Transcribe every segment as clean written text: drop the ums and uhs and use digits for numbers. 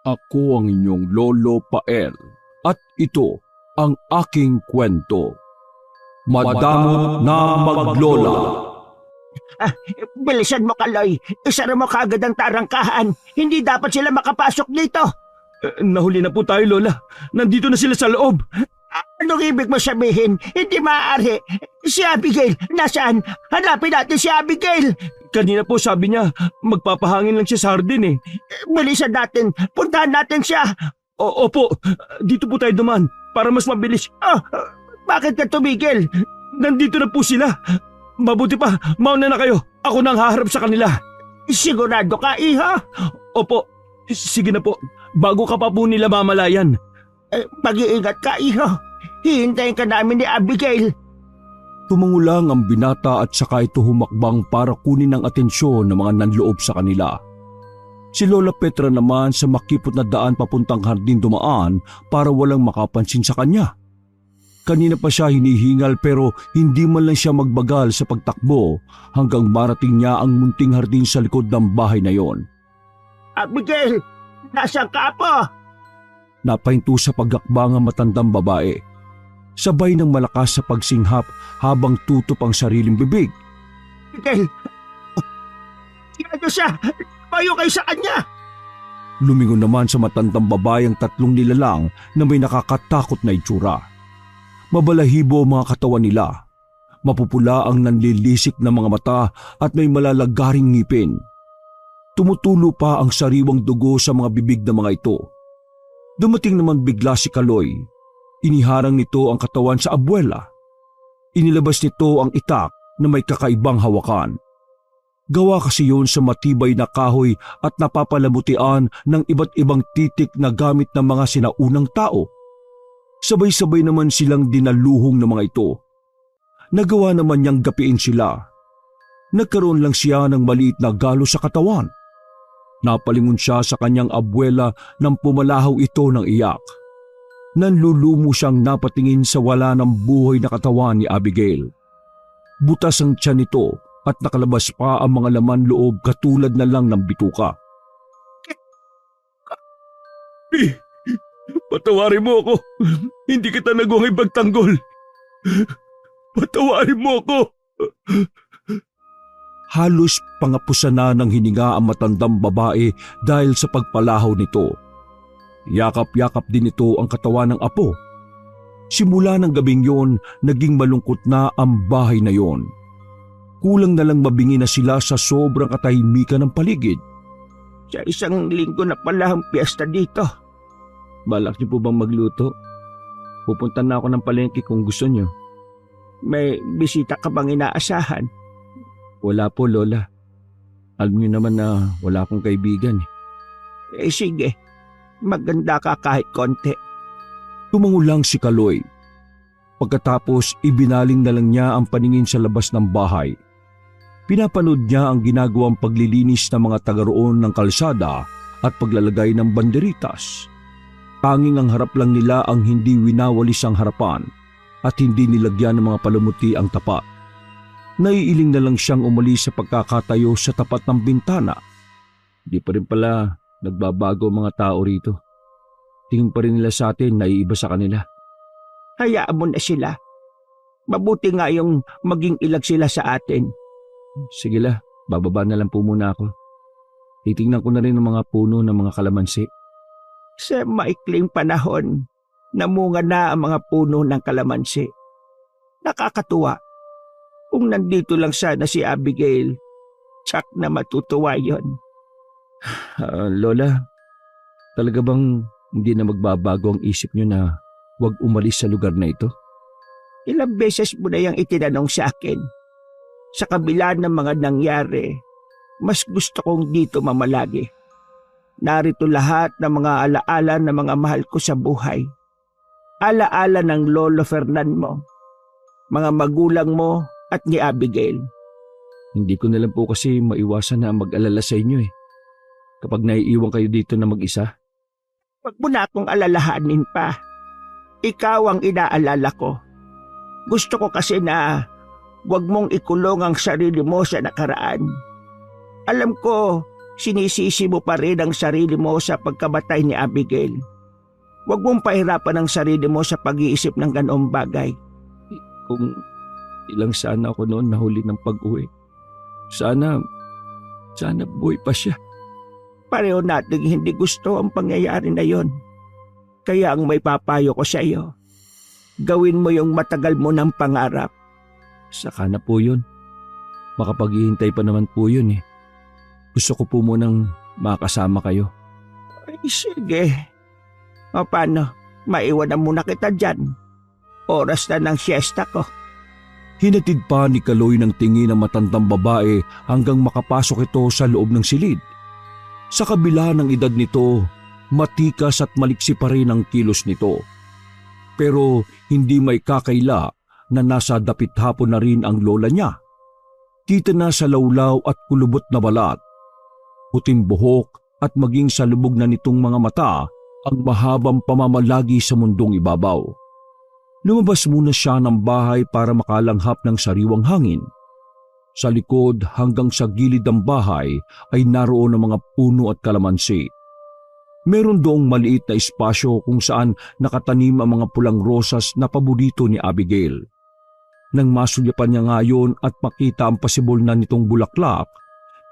Ako ang inyong Lolo Pael at ito ang aking kwento. Madamot na Maglola. Bilisan mo, Kaloy. Isara mo kaagad ang tarangkahan. Hindi dapat sila makapasok dito. Nahuli na po tayo, Lola. Nandito na sila sa loob. Anong ibig mo sabihin? Hindi maaari. Si Abigail, nasaan? Hanapin natin si Abigail. Kanina po sabi niya, magpapahangin lang siya sa hardin eh. Bilisan natin. Puntahan natin siya. Opo, dito po tayo duman para mas mabilis. Bakit ka tumigil? Nandito na po sila. Mabuti pa, mauna na kayo. Ako na ang haharap sa kanila. Sigurado ka, iha? Opo, sige na po. Bago ka pa po nila mamalayan. Mag-iingat ka, iha. Hihintayin ka namin ni Abigail. Tumangulang ang binata at saka ito humakbang para kunin ang atensyon ng mga nanloob sa kanila. Si Lola Petra naman sa makipot na daan papuntang hardin dumaan para walang makapansin sa kanya. Kanina pa siya hinihingal pero hindi man lang siya magbagal sa pagtakbo hanggang marating niya ang munting hardin sa likod ng bahay na yon. Abigail, nasaan ka po? Napahinto sa pagakbang ang matandang babae. Sabay ng malakas sa pagsinghap habang tutup ang sariling bibig. Abigail, siya, payo kayo sa kanya. Lumingon naman sa matandang babae ang tatlong nilalang na may nakakatakot na itsura. Mabalahibo ang mga katawan nila. Mapupula ang nanlilisik na mga mata at may malalagaring ngipin. Tumutulo pa ang sariwang dugo sa mga bibig ng mga ito. Dumating naman bigla si Kaloy. Iniharang nito ang katawan sa abuela. Inilabas nito ang itak na may kakaibang hawakan. Gawa kasi yun sa matibay na kahoy at napapalamutian ng iba't ibang titik na gamit ng mga sinaunang tao. Sabay-sabay naman silang dinaluhong ng mga ito. Nagawa naman niyang gapiin sila. Nagkaroon lang siya ng maliit na galo sa katawan. Napalingon siya sa kanyang abuela nang pumalahaw ito ng iyak. Nanlulumo siyang napatingin sa wala ng buhay na katawan ni Abigail. Butas ang tiyan nito at nakalabas pa ang mga laman loob katulad na lang ng bituka. Patawarin mo ako. Hindi kita nagawang ipagtanggol. Patawarin mo ako. Halos pangapusan na ng hininga ang matandang babae dahil sa pagpalahaw nito. Yakap-yakap din ito ang katawan ng apo. Simula ng gabing yon, naging malungkot na ang bahay na yon. Kulang na lang mabingi na sila sa sobrang katahimikan ng paligid. Sa isang linggo na pala ang piyesta dito. Balak niyo po bang magluto? Pupunta na ako ng palengke kung gusto niyo. May bisita ka bang inaasahan? Wala po, Lola. Alam niyo naman na wala akong kaibigan. Sige, maganda ka kahit konti. Tumangulang si Kaloy. Pagkatapos ibinaling na lang niya ang paningin sa labas ng bahay. Pinapanood niya ang ginagawang paglilinis ng mga taga-roon ng kalsada at paglalagay ng banderitas. Tanging ang harap lang nila ang hindi winawalis ang harapan at hindi nilagyan ng mga palumuti ang tapat. Naiiling na lang siyang umalis sa pagkakatayo sa tapat ng bintana. Di pa rin pala nagbabago ang mga tao rito. Tingin pa rin nila sa atin na iiba sa kanila. Hayaan mo na sila. Mabuti nga yung maging ilag sila sa atin. Sige la, bababa na lang po muna ako. Titingnan ko na rin ang mga puno ng mga kalamansi. Sa maikling panahon, namunga na ang mga puno ng kalamansi. Nakakatuwa. Kung nandito lang sana si Abigail, tsak na matutuwa yon. Lola, talaga bang hindi na magbabago ang isip niyo na huwag umalis sa lugar na ito? Ilang beses mo na yung itinanong sa akin. Sa kabila ng mga nangyari, mas gusto kong dito mamalagi. Narito lahat ng mga alaala ng mga mahal ko sa buhay. Alaala ng Lolo Fernan mo, mga magulang mo at ni Abigail. Hindi ko na lang po kasi maiwasan na mag-alala sa inyo eh. Kapag naiiwan kayo dito na mag-isa. Huwag mo na akong alalahanin pa. Ikaw ang inaalala ko. Gusto ko kasi na huwag mong ikulong ang sarili mo sa nakaraan. Alam ko, sinisisi mo pa rin ang sarili mo sa pagkamatay ni Abigail. Huwag mong pahirapan ang sarili mo sa pag-iisip ng ganoong bagay. Kung ilang sana ako noon nahuli ng pag-uwi. Sana buhay pa siya. Pareho nating hindi gusto ang pangyayari na yon. Kaya ang may papayo ko sa iyo, gawin mo yung matagal mo ng pangarap. Saka na po yun. Makapaghihintay pa naman po yun eh. Gusto ko po munang makasama kayo. Ay, sige. O paano? Maiwan na muna kita dyan. Oras na ng siesta ko. Hinatid pa ni Kaloy ng tingin ng matandang babae hanggang makapasok ito sa loob ng silid. Sa kabila ng edad nito, matikas at maliksi pa rin ang kilos nito. Pero hindi may kakaila na nasa dapit hapon na rin ang lola niya. Kita na sa lawlaw at kulubot na balat, puting buhok at maging sa lubog na nitong mga mata ang mahabang pamamalagi sa mundong ibabaw. Lumabas muna siya ng bahay para makalanghap ng sariwang hangin. Sa likod hanggang sa gilid ng bahay ay naroon ang mga puno at kalamansi. Meron doong maliit na espasyo kung saan nakatanim ang mga pulang rosas na paborito ni Abigail. Nang masulyapan niya ngayon at makita ang pasibol na nitong bulaklak,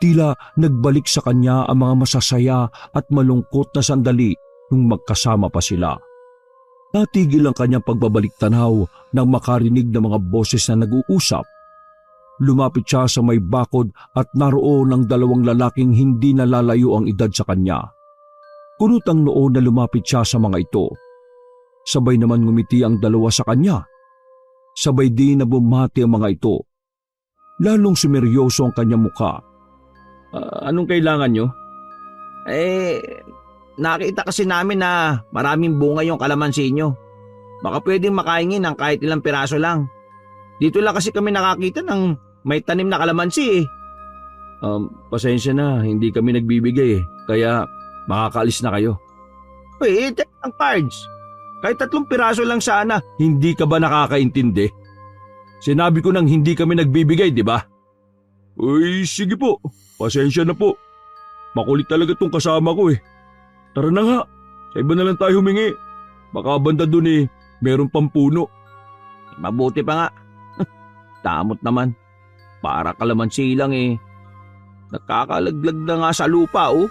tila nagbalik sa kanya ang mga masasaya at malungkot na sandali nung magkasama pa sila. Natigil ang kanyang pagbabalik tanaw nang makarinig ng mga boses na nag-uusap. Lumapit siya sa may bakod at naroon ang dalawang lalaking hindi nalalayo ang edad sa kanya. Kunot ang noo na lumapit siya sa mga ito. Sabay naman ngumiti ang dalawa sa kanya. Sabay din na bumati ang mga ito. Lalong sumeryoso ang kanyang mukha. Anong kailangan nyo? Nakita kasi namin na maraming bunga yung kalamansi nyo. Baka pwedeng makaingin ng kahit ilang piraso lang. Dito lang kasi kami nakakita ng may tanim na kalamansi eh. Pasensya na, hindi kami nagbibigay eh. Kaya makakaalis na kayo. Ang Pards. Kahit 3 piraso lang sana. Hindi ka ba nakakaintindi? Sinabi ko nang hindi kami nagbibigay, di ba? Uy, sige po. Pasensya na po. Makulit talaga tong kasama ko eh. Tara na nga. Sa iba na lang tayo humingi. Baka banda dun eh, meron pang puno. Mabuti pa nga. Damot naman. Para kalamansi lang eh. Nakakalaglag na nga sa lupa oh.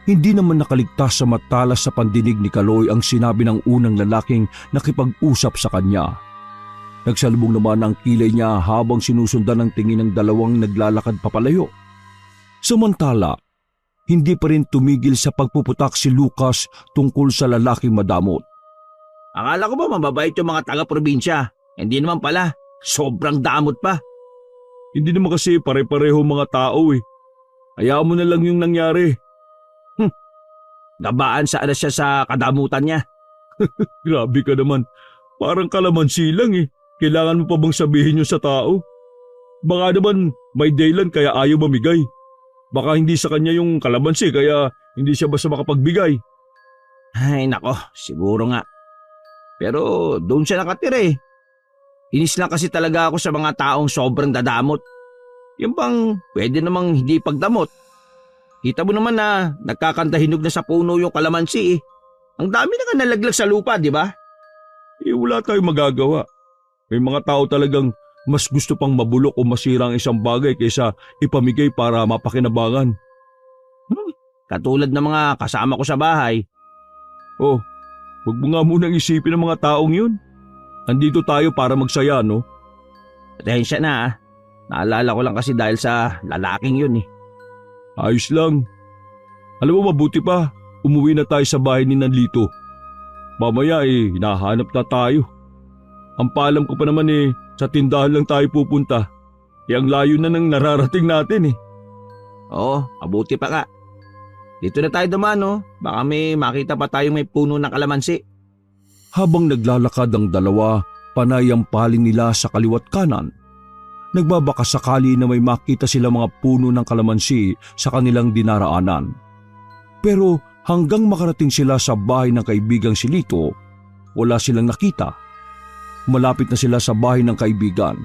Hindi naman nakaligtas sa matalas sa pandinig ni Kaloy ang sinabi ng unang lalaking nakipag-usap sa kanya. Nagsalubong naman ang kilay niya habang sinusundan ng tingin ng dalawang naglalakad papalayo. Samantala, hindi pa rin tumigil sa pagpuputak si Lucas tungkol sa lalaking madamot. Akala ko ba mababait yung mga taga-probinsya? Hindi naman pala. Sobrang damot pa. Hindi naman kasi pare-pareho mga tao eh. Hayaan mo na lang yung nangyari. Gabaan sana siya sa kadamutan niya. Grabe ka naman. Parang kalamansi lang eh. Kailangan mo pa bang sabihin yun sa tao? Baka naman may dahilan kaya ayaw mamigay. Baka hindi sa kanya yung kalamansi kaya hindi siya basta makapagbigay. Ay nako, siguro nga. Pero doon siya nakatira eh. Inis lang kasi talaga ako sa mga taong sobrang dadamot. Yung bang pwede namang hindi pagdamot. Kita mo naman na nagkakandahinog na sa puno yung kalamansi eh. Ang dami na nga nalaglag sa lupa, di ba? Wala tayong magagawa. May mga tao talagang mas gusto pang mabulok o masira ang isang bagay kaysa ipamigay para mapakinabangan. Katulad ng mga kasama ko sa bahay. Oh, huwag mo nga munang isipin ng mga taong yun. Andito tayo para magsaya, no? Atensya na ah. Naalala ko lang kasi dahil sa lalaking yun eh. Ayos lang. Alam mo mabuti pa, umuwi na tayo sa bahay ni Nanlito. Mamaya hinahanap na tayo. Ang paalam ko pa naman sa tindahan lang tayo pupunta. Ang layo na nang nararating natin eh. Oo, mabuti pa ka. Dito na tayo dumaan no. Baka may makita pa tayong may puno ng kalamansi. Habang naglalakad ang dalawa, panay ang paling nila sa kaliwat kanan. Nagbabaka sakali na may makita sila mga puno ng kalamansi sa kanilang dinaraanan. Pero hanggang makarating sila sa bahay ng kaibigang si Lito, wala silang nakita. Malapit na sila sa bahay ng kaibigan.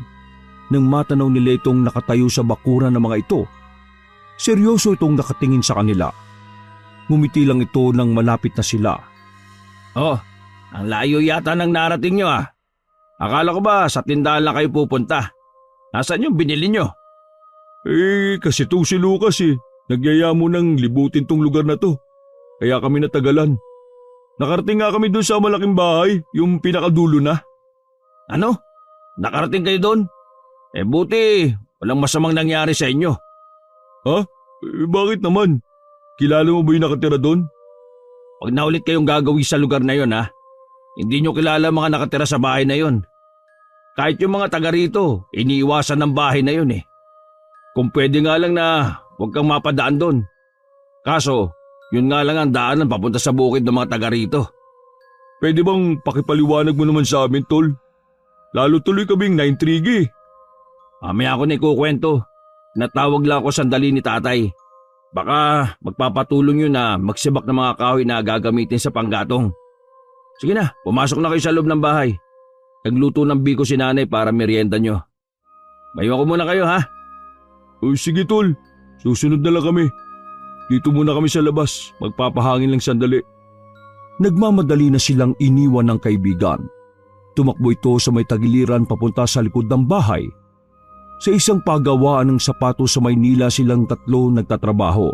Nang matanaw nila itong nakatayo sa bakuran ng mga ito, Seryoso itong nakatingin sa kanila. Ngumiti lang ito nang malapit na sila. Oh, ang layo yata ng narating nyo ah. Akala ko ba sa tindahan lang kayo pupunta? Nasaan yung binili nyo? Kasi itong si Lucas Nagyaya mo nang libutin tong lugar na to. Kaya kami natagalan. Nakarating nga kami doon sa malaking bahay, yung pinakadulo na. Ano? Nakarating kayo doon? Buti, walang masamang nangyari sa inyo. Ha? Bakit naman? Kilala mo ba yung nakatira doon? Pag na ulit kayong gagawin sa lugar na yon ha, hindi nyo kilala mga nakatira sa bahay na yon. Kahit yung mga taga rito, iniiwasan ng bahay na yon Kung pwede nga lang na huwag kang mapadaan doon. Kaso, yun nga lang ang daanan papunta sa bukid ng mga taga rito. Pwede bang pakipaliwanag mo naman sa amin, tol? Lalo tuloy kaming naintrigi. Mamaya ako na ikukwento. Natawag lang ako sandali ni tatay. Baka magpapatulong yun na magsibak ng mga kahoy na gagamitin sa panggatong. Sige na, pumasok na kayo sa loob ng bahay. Nagluto ng biko si nanay para merienda nyo. Mayroon ko muna kayo ha? Sige tol, susunod na lang kami. Dito muna kami sa labas, magpapahangin lang sandali. Nagmamadali na silang iniwan ng kaibigan. Tumakbo ito sa may tagiliran papunta sa likod ng bahay. Sa isang pagawaan ng sapatos sa Maynila silang tatlo nagtatrabaho.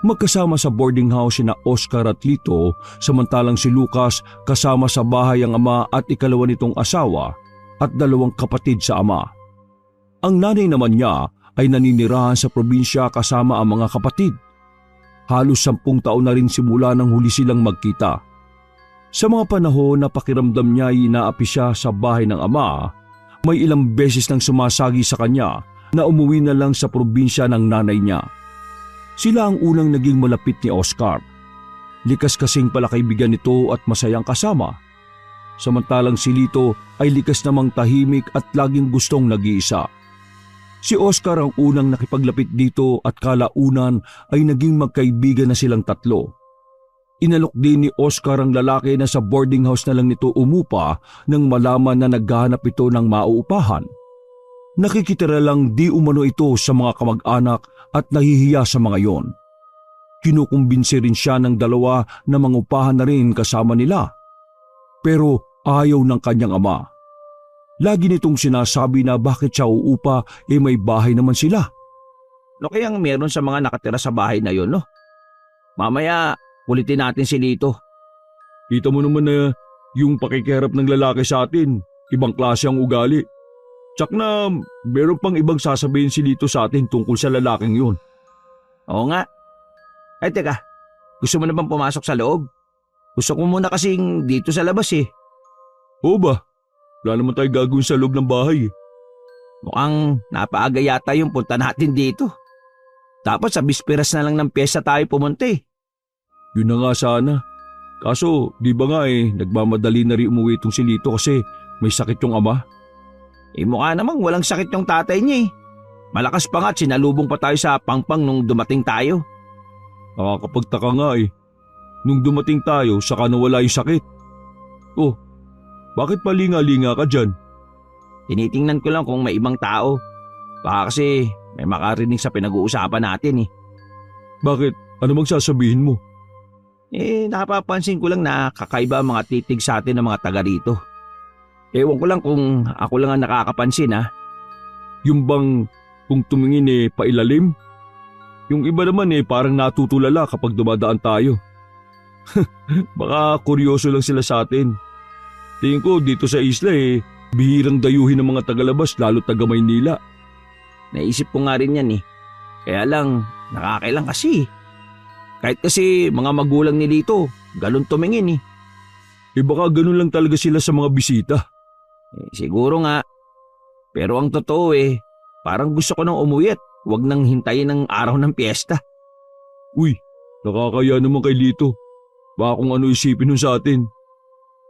Magkasama sa boarding house sina Oscar at Lito, samantalang si Lucas kasama sa bahay ang ama at ikalawa nitong asawa at dalawang kapatid sa ama. Ang nanay naman niya ay naninirahan sa probinsya kasama ang mga kapatid. Halos 10 taon na rin simula nang huli silang magkita. Sa mga panahon na pakiramdam niya ay inaapi siya sa bahay ng ama, may ilang beses nang sumasagi sa kanya na umuwi na lang sa probinsya ng nanay niya. Sila ang unang naging malapit ni Oscar. Likas kasing palakaibigan nito at masayang kasama. Samantalang si Lito ay likas namang tahimik at laging gustong nag-iisa. Si Oscar ang unang nakipaglapit dito at kalaunan ay naging magkaibigan na silang tatlo. Inalok din ni Oscar ang lalaki na sa boarding house na lang nito umupa nang malaman na naghahanap ito ng mauupahan. Nakikitira lang di umano ito sa mga kamag-anak at nahihiya sa mga yon. Kinukumbinsi rin siya ng dalawa na mangupahan na rin kasama nila. Pero ayaw ng kanyang ama. Lagi nitong sinasabi na bakit siya uupa may bahay naman sila. No kayang meron sa mga nakatira sa bahay na yon, no? Mamaya, ulitin natin si Lito. Kita mo naman na yung pakikiharap ng lalaki sa atin, ibang klase ang ugali. Tsak na meron pang ibang sasabihin si Lito sa atin tungkol sa lalaking yun. Oo nga. Ay teka, gusto mo na bang pumasok sa loob? Gusto ko muna kasing dito sa labas Oo ba? Wala naman tayo gagawin sa loob ng bahay Mukhang napaaga yata yung punta natin dito. Dapat sa bisperas na lang ng pyesta tayo pumunta Yun na nga sana. Kaso di ba nga nagmamadali na rin umuwi itong si Lito kasi may sakit yung ama. Mukha namang walang sakit yung tatay niya Malakas pa nga at sinalubong pa tayo sa pangpang nung dumating tayo. Nakakapagtaka nga Nung dumating tayo saka nawala yung sakit. Oh, bakit palinga-linga ka dyan? Tinitingnan ko lang kung may ibang tao. Baka kasi may makarinig sa pinag-uusapan natin Bakit? Ano bang sasabihin mo? Napapansin ko lang na kakaiba ang mga titig sa atin ng mga taga rito. Ewan ko lang kung ako lang ang nakakapansin Yung bang kung tumingin pailalim? Yung iba naman parang natutulala kapag dumadaan tayo. Baka kuryoso lang sila sa atin. Tingin ko dito sa isla bihirang dayuhin ng mga tagalabas lalo taga Maynila. Naisip ko nga rin yan Kaya lang nakakailang kasi. Kahit kasi mga magulang ni Lito, ganun tumingin Baka ganun lang talaga sila sa mga bisita. Siguro nga. Pero ang totoo parang gusto ko nang umuwi at huwag nang hintayin ng araw ng piyesta. Uy, nakakaya naman kay Lito. Baka kung ano isipin nun sa atin.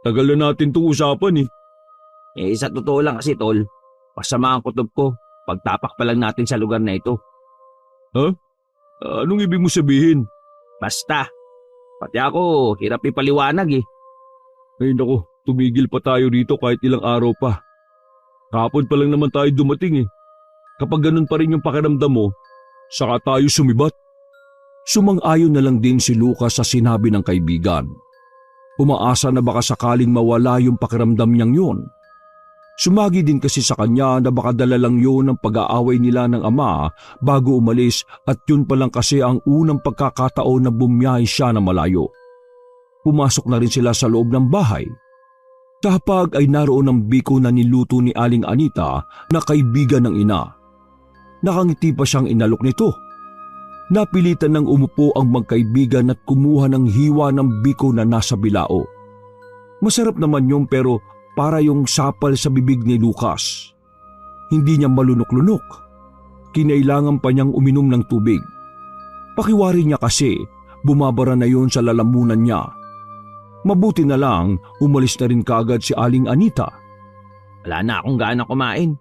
Tagal na natin itong usapan Sa totoo lang kasi tol, pasama ang kutob ko. Pagtapak pa lang natin sa lugar na ito. Ha? Anong ibig mo sabihin? Basta, pati ako hirap ipaliwanag Ay nako, tumigil pa tayo rito kahit ilang araw pa. Kapon pa lang naman tayo dumating Kapag ganun pa rin yung pakiramdam mo, saka tayo sumibat. Sumang-ayon na lang din si Lucas sa sinabi ng kaibigan. Umaasa na baka sakaling mawala yung pakiramdam niyang yun. Sumagi din kasi sa kanya na baka dala lang yun ang pag-aaway nila ng ama bago umalis at yun pa lang kasi ang unang pagkakataon na bumiyahe siya na malayo. Pumasok na rin sila sa loob ng bahay. Kapag ay naroon ang biko na niluto ni Aling Anita na kaibigan ng ina. Nakangiti pa siyang inalok nito. Napilitan ng umupo ang magkaibigan at kumuha ng hiwa ng biko na nasa bilao. Masarap naman yun pero para yung sapal sa bibig ni Lucas. Hindi niya malunok-lunok. Kinailangan pa niyang uminom ng tubig. Pakiwari niya kasi bumabara na yun sa lalamunan niya. Mabuti na lang umalis na rin kaagad si Aling Anita. Wala na akong gana kumain.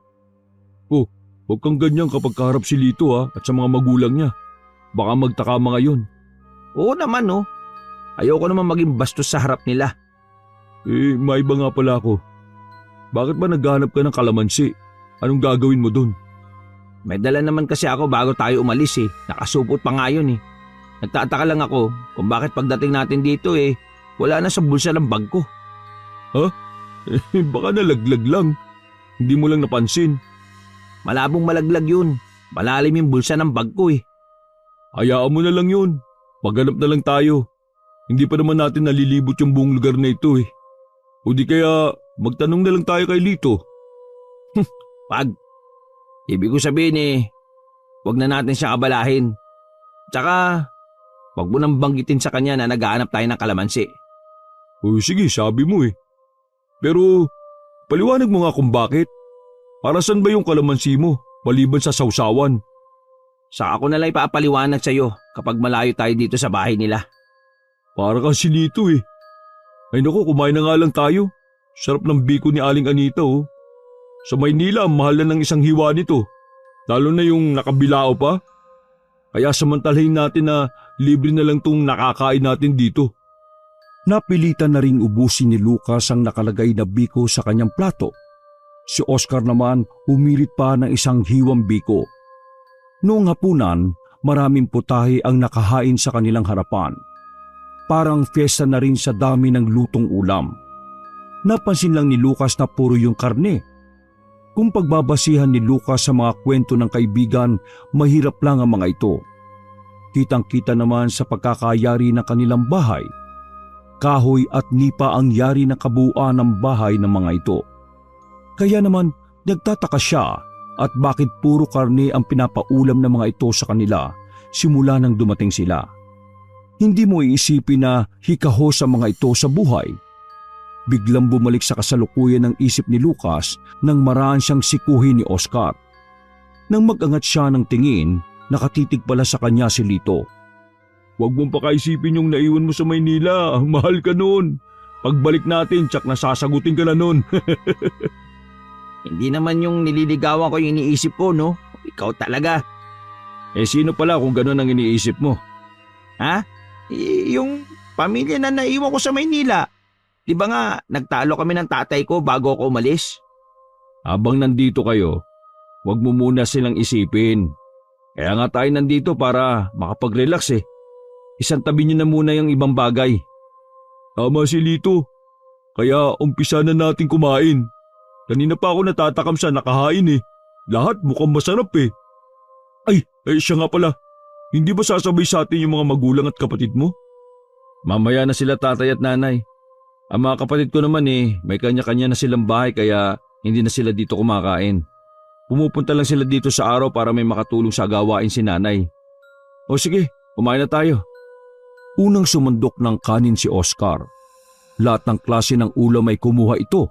Oh, huwag kang ganyan kapag kaharap si Lito at sa mga magulang niya. Baka magtaka mga yun. Oo naman oh. Ayoko naman maging bastos sa harap nila. Maiba nga pala ako. Bakit ba naghahanap ka ng kalamansi? Anong gagawin mo dun? May dala naman kasi ako bago tayo umalis Nakasupot pa nga yun Nagtataka lang ako kung bakit pagdating natin dito wala na sa bulsa ng bag ko. Baka nalaglag lang. Hindi mo lang napansin. Malabong malaglag yun. Malalim yung bulsa ng bag ko Hayaan mo na lang yun. Maghanap na lang tayo. Hindi pa naman natin nalilibot yung buong lugar na ito O di kaya magtanong na lang tayo kay Lito. Wag. Ibig ko sabihin wag na natin siya abalahin. Tsaka, wag mo nang banggitin sa kanya na naghahanap tayo ng kalamansi. Sige, sabi mo Pero, paliwanag mo nga kung bakit. Para saan ba yung kalamansi mo, maliban sa sausawan? Saka ako na lang ipapaliwanag sa'yo kapag malayo tayo dito sa bahay nila. Para kang si Lito Ay naku, kumain na nga lang tayo. Sarap ng biko ni Aling Anita Sa Maynila, mahal na ng isang hiwa nito. Lalo na yung nakabilao pa. Kaya samantalahin natin na libre na lang tong nakakain natin dito. Napilitan na ring ubusin ni Lucas ang nakalagay na biko sa kanyang plato. Si Oscar naman umilit pa ng isang hiwang biko. Noong hapunan, maraming putahe ang nakahain sa kanilang harapan. Parang fiesta na rin sa dami ng lutong ulam. Napansin lang ni Lucas na puro yung karne. Kung pagbabasihan ni Lucas sa mga kwento ng kaibigan, mahirap lang ang mga ito. Kitang-kita naman sa pagkakayari ng kanilang bahay. Kahoy at nipa ang yari ng kabuuan ng bahay ng mga ito. Kaya naman nagtataka siya at bakit puro karne ang pinapaulam ng mga ito sa kanila simula nang dumating sila. Hindi mo iisipin na hikaho sa mga ito sa buhay. Biglang bumalik sa kasalukuyan ng isip ni Lucas nang maraan siyang sikuhin ni Oscar. Nang mag-angat siya ng tingin, nakatitig pala sa kanya si Lito. Huwag mong pakaisipin yung naiwan mo sa Maynila. Mahal ka noon. Pagbalik natin, tsak nasasagutin ka na noon. Hindi naman yung nililigawan ko yung iniisip ko, no? Ikaw talaga. Sino pala kung gano'n ang iniisip mo? Yung pamilya na naiwan ko sa Maynila. Di ba nga, nagtalo kami ng tatay ko bago ako umalis? Habang nandito kayo, huwag mo muna silang isipin. Kaya nga tayo nandito para makapag-relax Isang tabi niyo na muna yung ibang bagay. Tama si Lito. Kaya umpisa na natin kumain. Kanina pa ako natatakam sa nakahain Lahat mukhang masarap Ay, siya nga pala. Hindi ba sasabay sa atin yung mga magulang at kapatid mo? Mamaya na sila tatay at nanay. Ang mga kapatid ko naman may kanya-kanya na silang bahay kaya hindi na sila dito kumakain. Pumupunta lang sila dito sa araw para may makatulong sa gawain si nanay. O sige, kumain na tayo. Unang sumandok ng kanin si Oscar. Lahat ng klase ng ulam ay kumuha ito.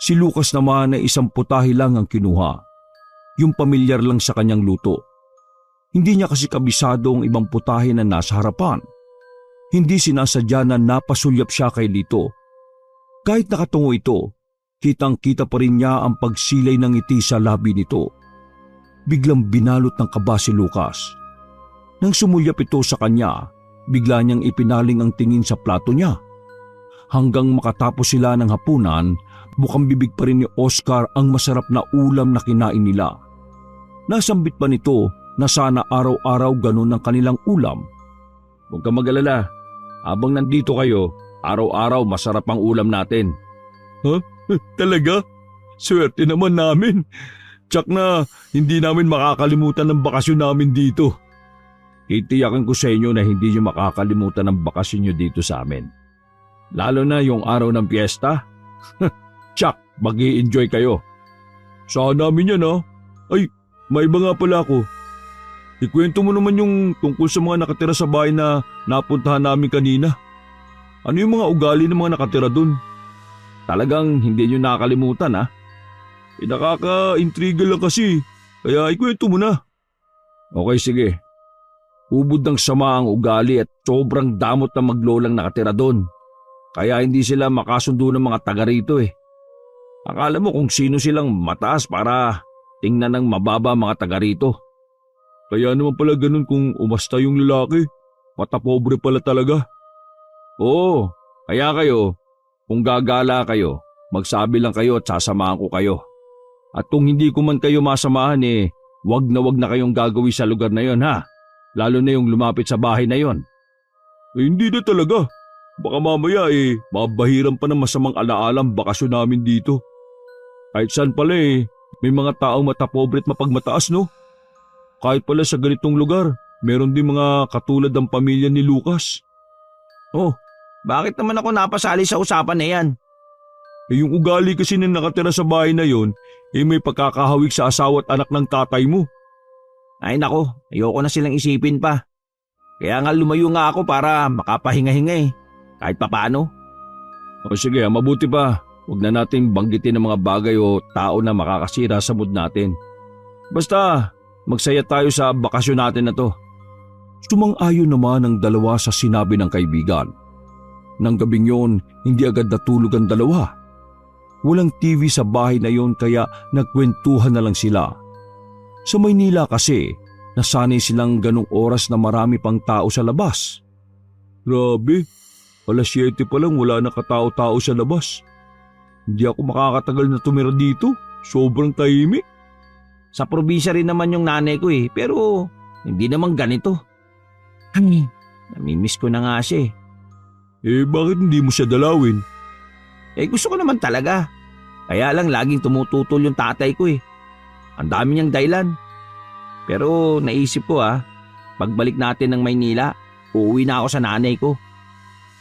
Si Lucas naman ay isang putahe lang ang kinuha. Yung pamilyar lang sa kanyang luto. Hindi niya kasi kabisado ang ibang putahe na nasa harapan. Hindi sinasadya na napasulyap siya kay Lito. Kahit nakatungo ito, kitang-kita pa rin niya ang pagsilay ng ngiti sa labi nito. Biglang binalot ng kaba si Lucas. Nang sumulyap ito sa kanya, bigla niyang ipinaling ang tingin sa plato niya. Hanggang makatapos sila ng hapunan, bukang bibig pa rin ni Oscar ang masarap na ulam na kinain nila. Nasambit pa nito na sana araw-araw ganun ang kanilang ulam. Huwag kang mag-alala. Habang nandito kayo, araw-araw masarap ang ulam natin. Ha? Talaga? Swerte naman namin. Tsak na hindi namin makakalimutan ng bakasyon namin dito. Titiyakin ko sa inyo na hindi nyo makakalimutan ng bakasyon nyo dito sa amin. Lalo na yung araw ng piyesta. Tsak, mag-i-enjoy kayo. Saan namin yan ha? Ay, may iba nga pala ako. Ikwento mo naman yung tungkol sa mga nakatira sa bahay na napuntahan namin kanina. Ano yung mga ugali ng mga nakatira dun? Talagang hindi nyo nakakalimutan ha? Nakaka-intriga lang kasi, kaya ikwento mo na. Okay, sige. Ubod ng sama ang ugali at sobrang damot na maglolang nakatira doon. Kaya hindi sila makasundo ng mga taga rito eh. Akala mo kung sino silang mataas para tingnan ng mababa mga taga rito. Kaya naman pala ganun kung umasta yung lalaki. Matapobre pala talaga. Oo, kaya kayo, kung gagala kayo, magsabi lang kayo at sasamahan ko kayo. At kung hindi ko man kayo masamahan wag na kayong gagawin sa lugar na yon ha. Lalo na yung lumapit sa bahay na yon. Hindi na talaga. Baka mamaya mabahiran pa ng masamang alaalang bakasyon namin dito. Kahit saan pala may mga taong matapobre at mapagmataas no. Kahit pala sa ganitong lugar, meron din mga katulad ng pamilya ni Lucas. Oh, bakit naman ako napasali sa usapan na yan? Yung ugali kasi na nakatira sa bahay na yon, may pagkakahawig sa asawa at anak ng tatay mo. Ay nako, ayoko na silang isipin pa. Kaya nga lumayo nga ako para makapahinga-hinga kahit papaano. O sige, mabuti pa. Huwag na natin banggitin ng mga bagay o tao na makakasira sa mood natin. Basta, magsaya tayo sa bakasyon natin na to. Sumang-ayon naman ang dalawa sa sinabi ng kaibigan. Nang gabing yon, hindi agad natulog ang dalawa. Walang TV sa bahay na yon kaya nagkwentuhan na lang sila. Sa Maynila kasi, nasanay silang ganong oras na marami pang tao sa labas. Grabe, alas 7 pa lang wala na katao-tao sa labas. Hindi ako makakatagal na tumira dito, sobrang tahimik. Sa probinsya rin naman yung nanay ko pero hindi naman ganito. Ay, namimiss ko na nga siya Bakit hindi mo siya dalawin? Gusto ko naman talaga. Kaya lang laging tumututol yung tatay ko Ang dami niyang dahilan. Pero naisip ko pagbalik natin ng Maynila, uuwi na ako sa nanay ko.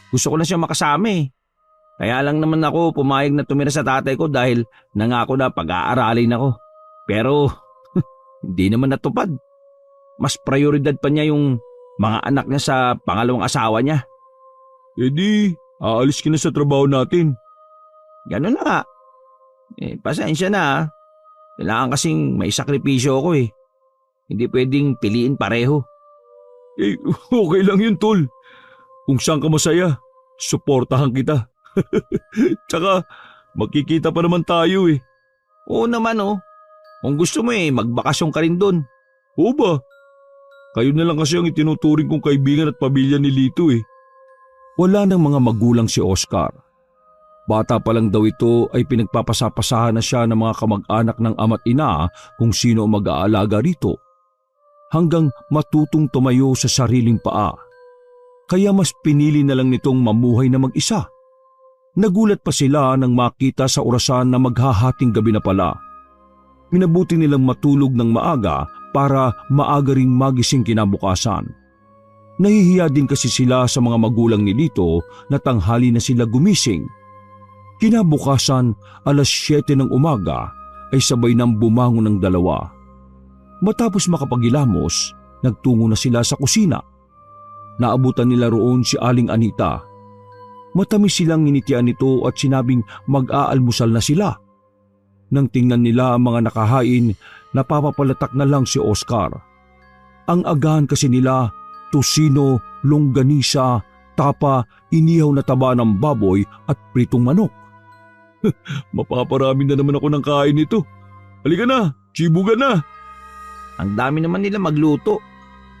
Gusto ko na siya makasama Kaya lang naman ako pumayag na tumira sa tatay ko dahil nangako na pag-aaralin ako. Pero hindi naman natupad. Mas prioridad pa niya yung mga anak niya sa pangalawang asawa niya. Di, aalis ka na sa trabaho natin. Ganun na nga. Pasensya na Kailangan kasing may sakripisyo ako Hindi pwedeng piliin pareho. Okay lang yun, tol. Kung saan ka masaya, suportahan kita. Tsaka, magkikita pa naman tayo Oo naman Kung gusto mo magbakasyon ka rin dun. Oo ba? Kayo na lang kasi ang itinuturing kong kaibigan at pamilya ni Lito Wala nang mga magulang si Oscar. Bata pa lang daw ito ay pinagpapasapasahan na siya ng mga kamag-anak ng ama't ina kung sino ang mag-aalaga rito. Hanggang matutong tumayo sa sariling paa. Kaya mas pinili na lang nitong mamuhay na mag-isa. Nagulat pa sila nang makita sa orasan na maghahating gabi na pala. Minabuti nilang matulog ng maaga para maaga ring magising kinabukasan. Nahihiya din kasi sila sa mga magulang ni Lito na tanghali na sila gumising. Kinabukasan, alas 7 ng umaga ay sabay nang bumangon ng dalawa. Matapos makapagilamos, nagtungo na sila sa kusina. Naabutan nila roon si Aling Anita. Matamis silang nginitian nito at sinabing mag-aalmusal na sila. Nang tingnan nila ang mga nakahain, napapapalatak na lang si Oscar. Ang agahan kasi nila, tusino, longganisa, tapa, inihaw na taba ng baboy at pritong manok. Mapaparami na naman ako ng kain nito. Halika na, chibugan na. Ang dami naman nila magluto.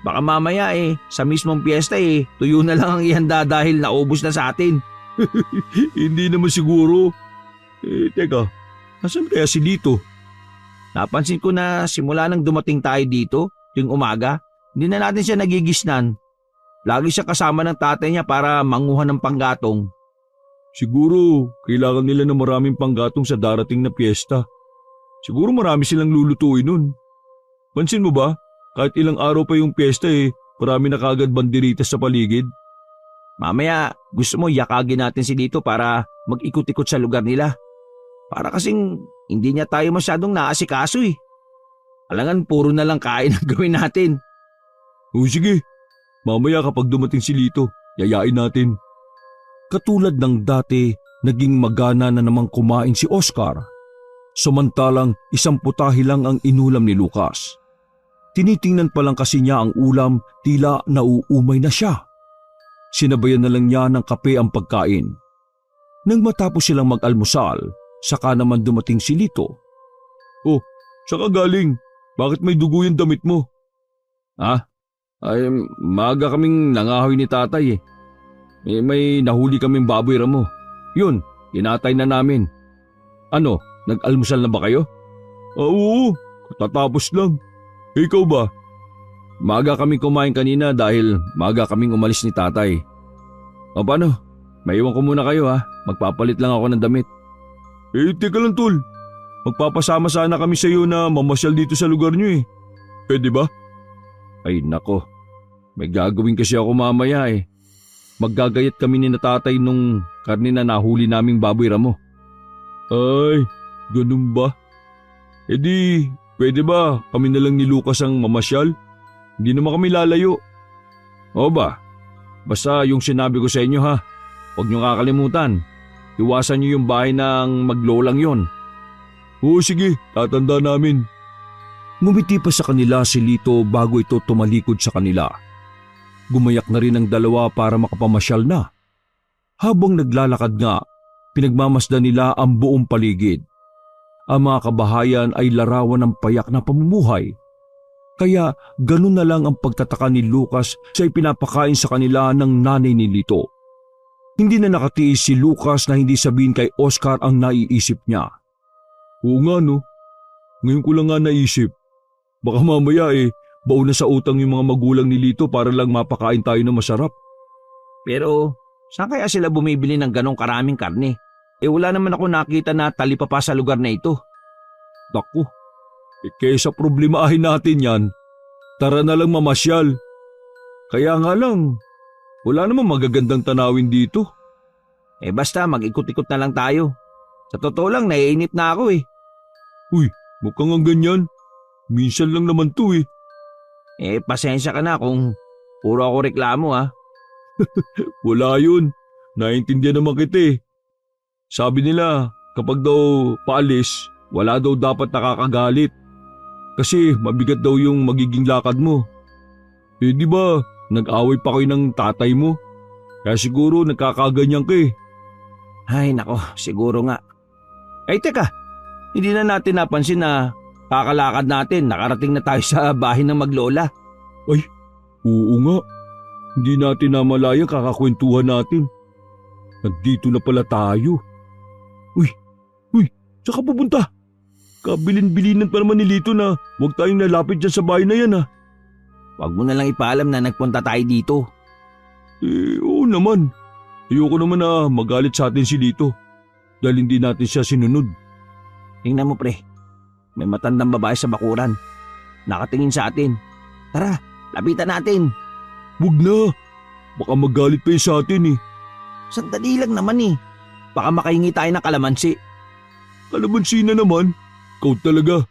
Baka mamaya sa mismong piyesta tuyo na lang ang ihanda dahil naubos na sa atin. Hindi naman siguro. Teka, nasan kaya si Lito? Napansin ko na simula nang dumating tayo dito, tuwing umaga, hindi na natin siya nagigisnan. Lagi siya kasama ng tatay niya para manguha ng panggatong. Siguro kailangan nila ng maraming panggatong sa darating na piyesta. Siguro marami silang lulutuin nun. Pansin mo ba? Kahit ilang araw pa yung piyesta marami na kagad banderitas sa paligid. Mamaya, gusto mo yakagin natin si Lito para mag-ikot-ikot sa lugar nila. Para kasing hindi niya tayo masyadong naasikaso eh. Alangan puro na lang kain ang gawin natin. O sige, mamaya kapag dumating si Lito, yayain natin. Katulad ng dati, naging magana na namang kumain si Oscar. Samantalang isang putahe lang ang inulam ni Lucas. Tinitingnan pa lang kasi niya ang ulam, tila nauumay na siya. Sinabayan na lang niya ng kape ang pagkain. Nang matapos silang mag-almusal, saka naman dumating si Lito. Oh, saka galing. Bakit may dugo yung damit mo? Ay, maaga kaming nangahoy ni tatay may nahuli kaming baboy ramo. Yun, inatay na namin. Ano, nag-almusal na ba kayo? Oo, tatapos lang. Ikaw ba? Maaga kaming kumain kanina dahil maaga kaming umalis ni tatay. O paano? Maiwan ko muna kayo magpapalit lang ako ng damit. Teka lang tol. Magpapasama sana kami sa iyo na mamasyal dito sa lugar niyo Pwede ba? Ay nako, may gagawin kasi ako mamaya Maggagayat kami ni natatay nung karne na nahuli naming baboy ramo. Ay, ganun ba? Di, pwede ba kami na lang ni Lucas ang mamasyal? Hindi naman kami lalayo. O ba? Basta yung sinabi ko sa inyo huwag niyo kakalimutan. Iwasan niyo yung bahay ng maglolang yon. Oo sige, tatanda namin. Ngumiti pa sa kanila si Lito bago ito tumalikod sa kanila. Gumayak na rin ang dalawa para makapamasyal na. Habang naglalakad nga, pinagmamasdan nila ang buong paligid. Ang mga kabahayan ay larawan ng payak na pamumuhay. Kaya ganun na lang ang pagtataka ni Lucas sa ipinapakain sa kanila ng nanay ni Lito. Hindi na nakatiis si Lucas na hindi sabihin kay Oscar ang naiisip niya. Oo nga no, ngayon ko lang nga naisip. Baka mamaya baon na sa utang yung mga magulang ni Lito para lang mapakain tayo ng masarap. Pero saan kaya sila bumibili ng ganong karaming karne? Wala naman ako nakita na talipa pa sa lugar na ito. Naku, kaysa problemahin natin yan, tara na lang mamasyal. Kaya nga lang, wala namang magagandang tanawin dito. Basta mag-ikot-ikot na lang tayo. Sa totoo lang, naiinip na ako Uy, mukhang ang ganyan. Minsan lang naman to Pasensya ka na kung puro ako reklamo Wala yun. Naintindihan naman kita Sabi nila, kapag daw paalis, wala daw dapat nakakagalit. Kasi mabigat daw yung magiging lakad mo. Di ba, nag-away pa kayo ng tatay mo? Kaya siguro nagkakaganyan ka Ay nako, siguro nga. Ay teka, hindi na natin napansin na kakalakad natin, nakarating na tayo sa bahay ng maglola. Ay, oo nga. Hindi natin namalayang kakakwentuhan natin. Nandito na pala tayo. Uy, saan ka pupunta? Kabilin-bilinan pa naman ni Lito na huwag tayong nalapit dyan sa bahay na yan Huwag mo na lang ipaalam na nagpunta tayo dito. Oo naman. Ayoko naman na magalit sa atin si Lito dahil hindi natin siya sinunod. Tingnan mo pre, may matandang babae sa bakuran. Nakatingin sa atin. Tara, lapitan natin. Huwag na. Baka magalit pa yun sa atin Sandali lang naman Baka makahingi tayo ng kalamansi. Kalamansi na naman? Ikaw talaga.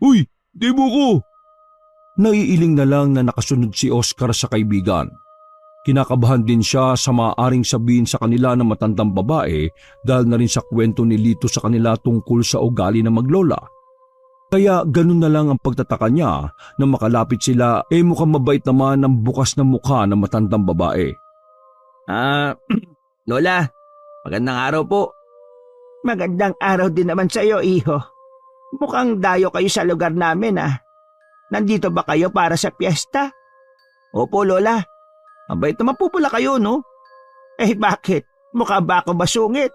Uy, di mo ko. Naiiling na lang na nakasunod si Oscar sa kaibigan. Kinakabahan din siya sa maaaring sabihin sa kanila ng matandang babae dahil na rin sa kwento ni Lito sa kanila tungkol sa ugali ng maglola. Kaya ganun na lang ang pagtataka niya na makalapit sila mukhang mabait naman ang bukas na mukha ng matandang babae. Lola, magandang araw po. Magandang araw din naman sa iyo, iho. Mukhang dayo kayo sa lugar namin Nandito ba kayo para sa piyesta? Opo, Lola. Mabait naman po pala kayo, no? Bakit? Mukha ba ako masungit?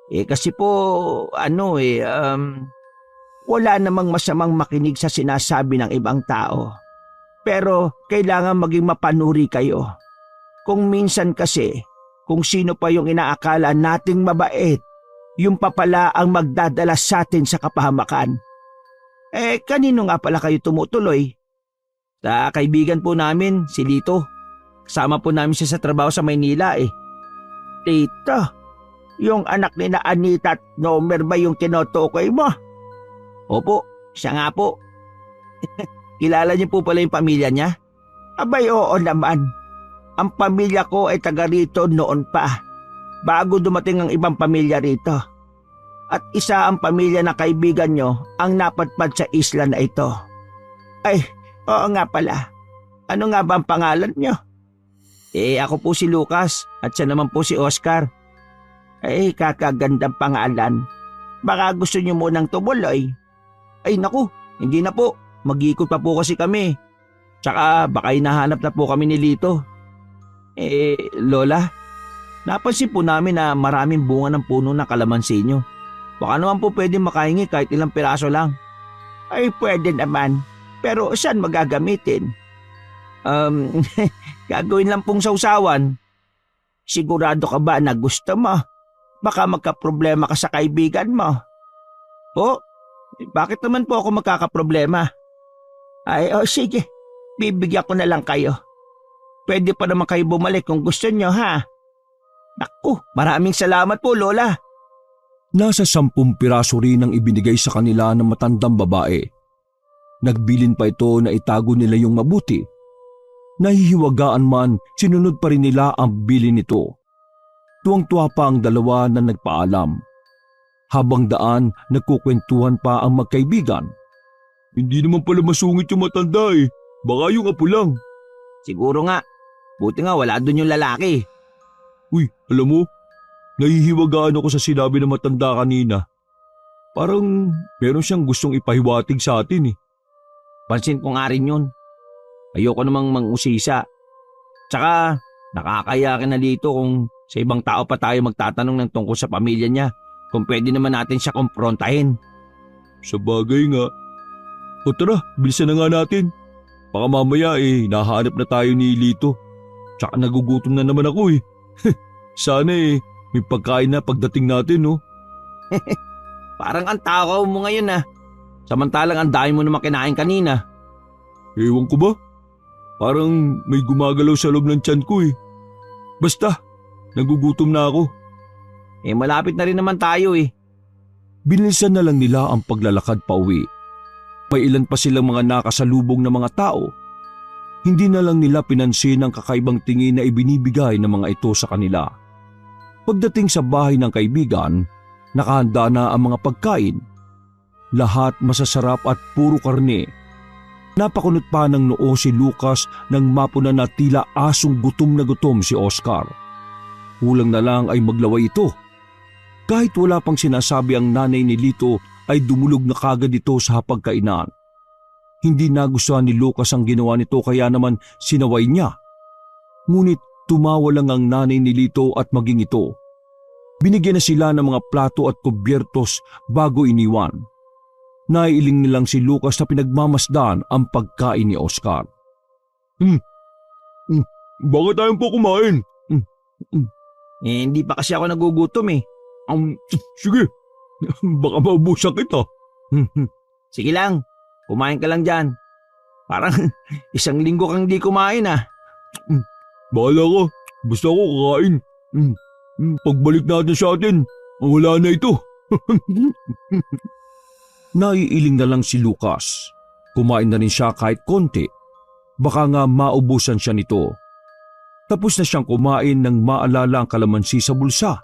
Kasi po, wala namang masamang makinig sa sinasabi ng ibang tao. Pero kailangan maging mapanuri kayo. Kung minsan kasi, kung sino pa yung inaakala nating mabait, yung pa pala ang magdadala sa atin sa kapahamakan. Kanino nga pala kayo tumutuloy? Sa kaibigan po namin, si Lito. Kasama po namin siya sa trabaho sa Maynila eh. Lito? Yung anak ni na Anita at Nomer ba yung tinutukoy mo? Opo, siya nga po. Kilala niyo po pala yung pamilya niya? Abay oo naman. Ang pamilya ko ay taga rito noon pa, bago dumating ang ibang pamilya rito. At isa ang pamilya na kaibigan nyo ang napadpad sa isla na ito. Ay, oo nga pala. Ano nga ba ang pangalan nyo? Ako po si Lucas at siya naman po si Oscar. Kakagandang pangalan. Baka gusto nyo munang tumuloy. Ay naku, hindi na po. Mag-ikot pa po kasi kami. Tsaka baka hinahanap na po kami ni Lito. Lola, napansin po namin na maraming bunga ng puno ng kalamansi nyo. Baka naman po pwede makahingi kahit ilang piraso lang. Ay pwede naman, pero saan magagamitin? Gagawin lang pong sausawan. Sigurado ka ba na gusto mo? Baka magkaproblema ka sa kaibigan mo. Oh, bakit naman po ako magkakaproblema? Sige, bibigyan ko na lang kayo. Pwede pa naman kayo bumalik kung gusto nyo ha. Naku, maraming salamat po Lola. Nasa 10 piraso rin ang ibinigay sa kanila ng matandang babae. Nagbilin pa ito na itago nila yung mabuti. Nahihiwagaan man, sinunod pa rin nila ang bilin nito. Tuwang-tuwa pa ang dalawa na nagpaalam. Habang daan, nagkukwentuhan pa ang magkaibigan. Hindi naman pala masungit yung matanda eh. Baka yung apo lang. Siguro nga. Buti nga wala doon yung lalaki. Uy, alam mo, nahihiwagaan ako sa sinabi ng matanda kanina. Parang meron siyang gustong ipahiwatig sa atin eh. Pansin ko nga rin yun. Ayoko namang mangusisa. Tsaka nakakaya ka na dito kung sa ibang tao pa tayo magtatanong ng tungkol sa pamilya niya. Kung pwede naman natin siya kumprontahin. Sa bagay nga. O tara, bilisan na nga natin. Baka mamaya nahanap na tayo ni Lito. Tsaka nagugutom na naman ako eh. Sana may pagkain na pagdating natin no. Parang ang takaw mo ngayon ah. Samantalang ang dami mo naman kinain kanina. Ewan ko ba? Parang may gumagalaw sa loob ng tiyan ko eh. Basta, nagugutom na ako. Malapit na rin naman tayo eh. Binilisan na lang nila ang paglalakad pa uwi. May ilan pa silang mga nakasalubong na mga tao. Hindi na lang nila pinansin ang kakaibang tingin na ibinibigay ng mga ito sa kanila. Pagdating sa bahay ng kaibigan, nakahanda na ang mga pagkain. Lahat masasarap at puro karne. Napakunot pa ng noo si Lucas nang mapuna na tila asong gutom na gutom si Oscar. Kulang na lang ay maglaway ito. Kahit wala pang sinasabi ang nanay ni Lito ay dumulog na kagad ito sa hapagkainan. Hindi nagustuhan ni Lucas ang ginawa nito kaya naman sinaway niya. Ngunit tumawa lang ang nanay ni Lito at maging ito. Binigyan na sila ng mga plato at kubyertos bago iniwan. Naiiling nilang si Lucas na pinagmamasdan ang pagkain ni Oscar. Bakit tayong po kumain? Hindi pa kasi ako nagugutom eh. Sige, baka maubusan kita. Sige lang, kumain ka lang dyan. Parang 1 linggo kang di kumain ah. Bahala ka, basta ako kakain. Pagbalik natin sa atin, wala na ito. Naiiling na lang si Lucas. Kumain na rin siya kahit konti. Baka nga maubusan siya nito. Tapos na siyang kumain nang maalala ang kalamansi sa bulsa.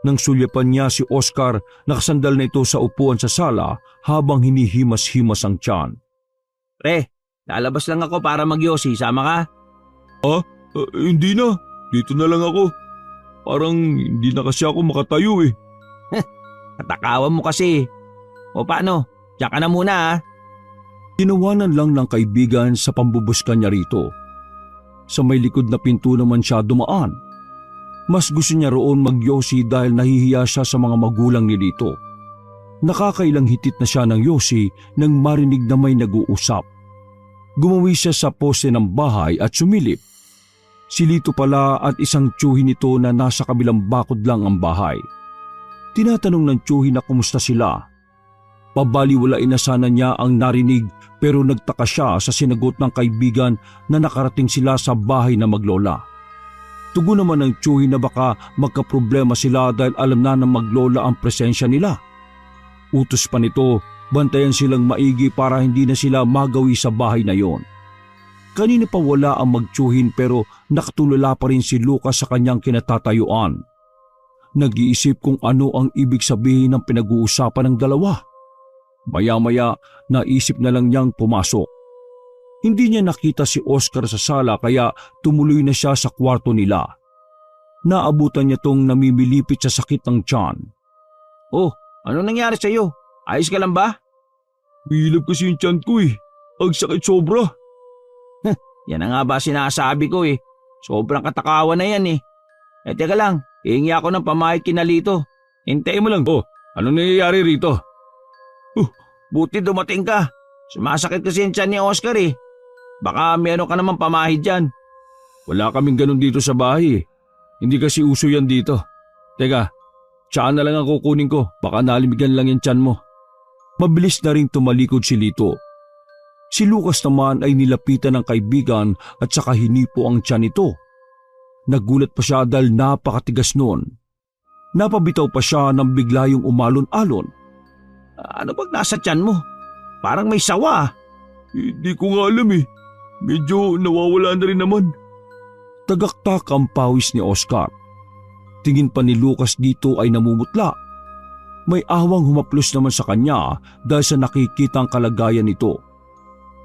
Nang sulyapan niya si Oscar, nakasandal na ito sa upuan sa sala habang hinihimas-himas ang tiyan. Pre, lalabas lang ako para magyosi. Sama ka? Hindi na, dito na lang ako. Parang hindi na kasi ako makatayo eh. Katakawan mo kasi. O paano? Diyan ka na muna ah. Tinawanan lang ng kaibigan sa pambubuskan niya rito. Sa may likod na pinto naman siya dumaan. Mas gusto niya roon magyosi dahil nahihiya siya sa mga magulang ni Lito. Nakakailang hitit na siya ng yosi nang marinig na may nag-uusap. Gumawi siya sa poste ng bahay at sumilip. Si Lito pala at isang tiyuhin nito na nasa kabilang bakod lang ang bahay. Tinatanong ng tiyuhin na kumusta sila. Pabaliwalain na sana niya ang narinig pero nagtaka siya sa sinagot ng kaibigan na nakarating sila sa bahay na maglola. Tugon naman ng tiyuhin na baka magkaproblema sila dahil alam na ng maglola ang presensya nila. Utos pa nito, bantayan silang maigi para hindi na sila magawi sa bahay na yon. Kanina pa wala ang magtiyuhin pero nakatulala pa rin si Lucas sa kanyang kinatatayuan. Nag-iisip kung ano ang ibig sabihin ng pinag-uusapan ng dalawa. Maya-maya naisip na lang niyang pumasok. Hindi niya nakita si Oscar sa sala kaya tumuloy na siya sa kwarto nila. Naabutan niya tong namimilipit sa sakit ng tiyan. Oh, ano nangyari sa iyo? Ayos ka lang ba? Hilap kasi yung tiyan ko eh. Ang sakit sobra. Yan na nga ba sinasabi ko eh. Sobrang katakawan na yan eh. Teka lang, hihingi ako ng pamahid kina Lito. Hintayin mo lang. Oh, ano nangyayari rito? Buti dumating ka. Sumasakit kasi yung tiyan ni Oscar eh. Baka meron ka naman pamahid dyan. Wala kaming ganun dito sa bahay eh. Hindi kasi uso yan dito. Teka, tsaka na lang ang kukunin ko. Baka nalimigan lang yung tiyan mo. Mabilis na ring tumalikod si Lito. Si Lucas naman ay nilapitan ng kaibigan at saka hinipo ang tiyan nito. Nagulat pa siya dahil napakatigas noon. Napabitaw pa siya nang bigla yung umalon-alon. Ano bang nasa tiyan mo? Parang may sawa. Hindi ko nga alam eh. Medyo nawawala na rin naman. Tagaktak ang pawis ni Oscar. Tingin pa ni Lucas dito ay namumutla. May awang humaplos naman sa kanya dahil sa nakikitang kalagayan nito.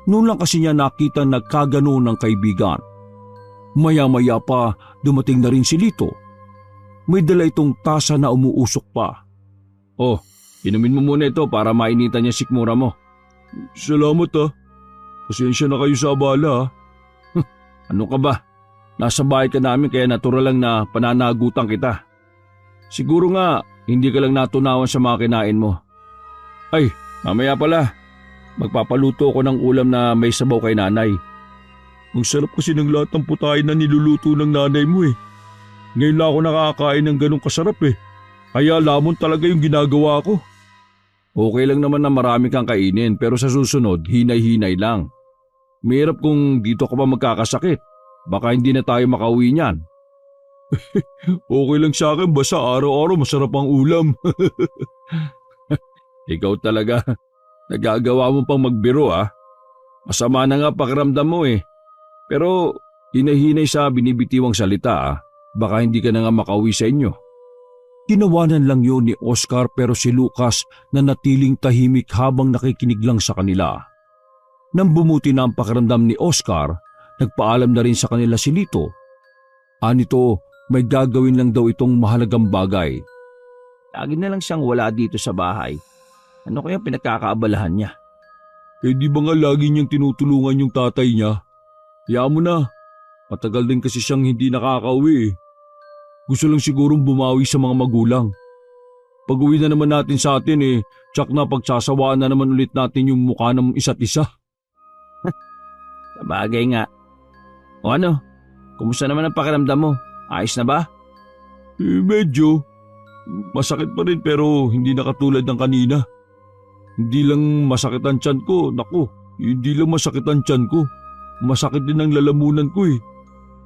Noon lang kasi niya nakita nagkagano ng kaibigan. Maya-maya pa dumating na rin si Lito. May dala itong tasa na umuusok pa. Oh, inumin mo muna ito para mainitan niya sikmura mo. Salamat ah. Pasensya na kayo sa abala ah. Ano ka ba? Nasa bahay ka namin kaya natural lang na pananagutan kita. Siguro nga hindi ka lang natunawan sa mga kinain mo. Ay, mamaya pala. Magpapaluto ako ng ulam na may sabaw kay nanay. Ang sarap kasi ng lahat ng putahe na niluluto ng nanay mo eh. Ngayon lang ako nakakain ng ganong kasarap eh. Kaya lamon talaga yung ginagawa ko. Okay lang naman na marami kang kainin pero sa susunod hinay-hinay lang. Mahirap kung dito ka pa magkakasakit. Baka hindi na tayo makauwi niyan. Okay lang sa akin basta araw-araw masarap ang ulam. Ikaw talaga. Nagagawa mo pang magbiro ah. Masama na nga pakiramdam mo eh. Pero hinahinay sa binibitiwang salita ah. Baka hindi ka na nga makauwi sa inyo. Ginawanan lang yun ni Oscar pero si Lucas na natiling tahimik habang nakikinig lang sa kanila. Nang bumuti na ang pakiramdam ni Oscar, nagpaalam na rin sa kanila si Lito. Anito, may gagawin lang daw itong mahalagang bagay. Lagi na lang siyang wala dito sa bahay. Ano kaya pinagkakaabalahan niya? Eh di ba nga lagi niyang tinutulungan yung tatay niya? Kaya mo na, matagal din kasi siyang hindi nakakauwi eh. Gusto lang sigurong bumawi sa mga magulang. Pag uwi na naman natin sa atin eh, tsak na pagsasawaan na naman ulit natin yung mukha ng isa't isa. Sabagay nga. O ano? Kumusta naman ang pakiramdam mo? Ayos na ba? Eh medyo. Masakit pa rin pero hindi na katulad ng kanina. Hindi lang masakit ang tiyan ko, naku, hindi lang masakit ang tiyan ko. Masakit din ang lalamunan ko eh.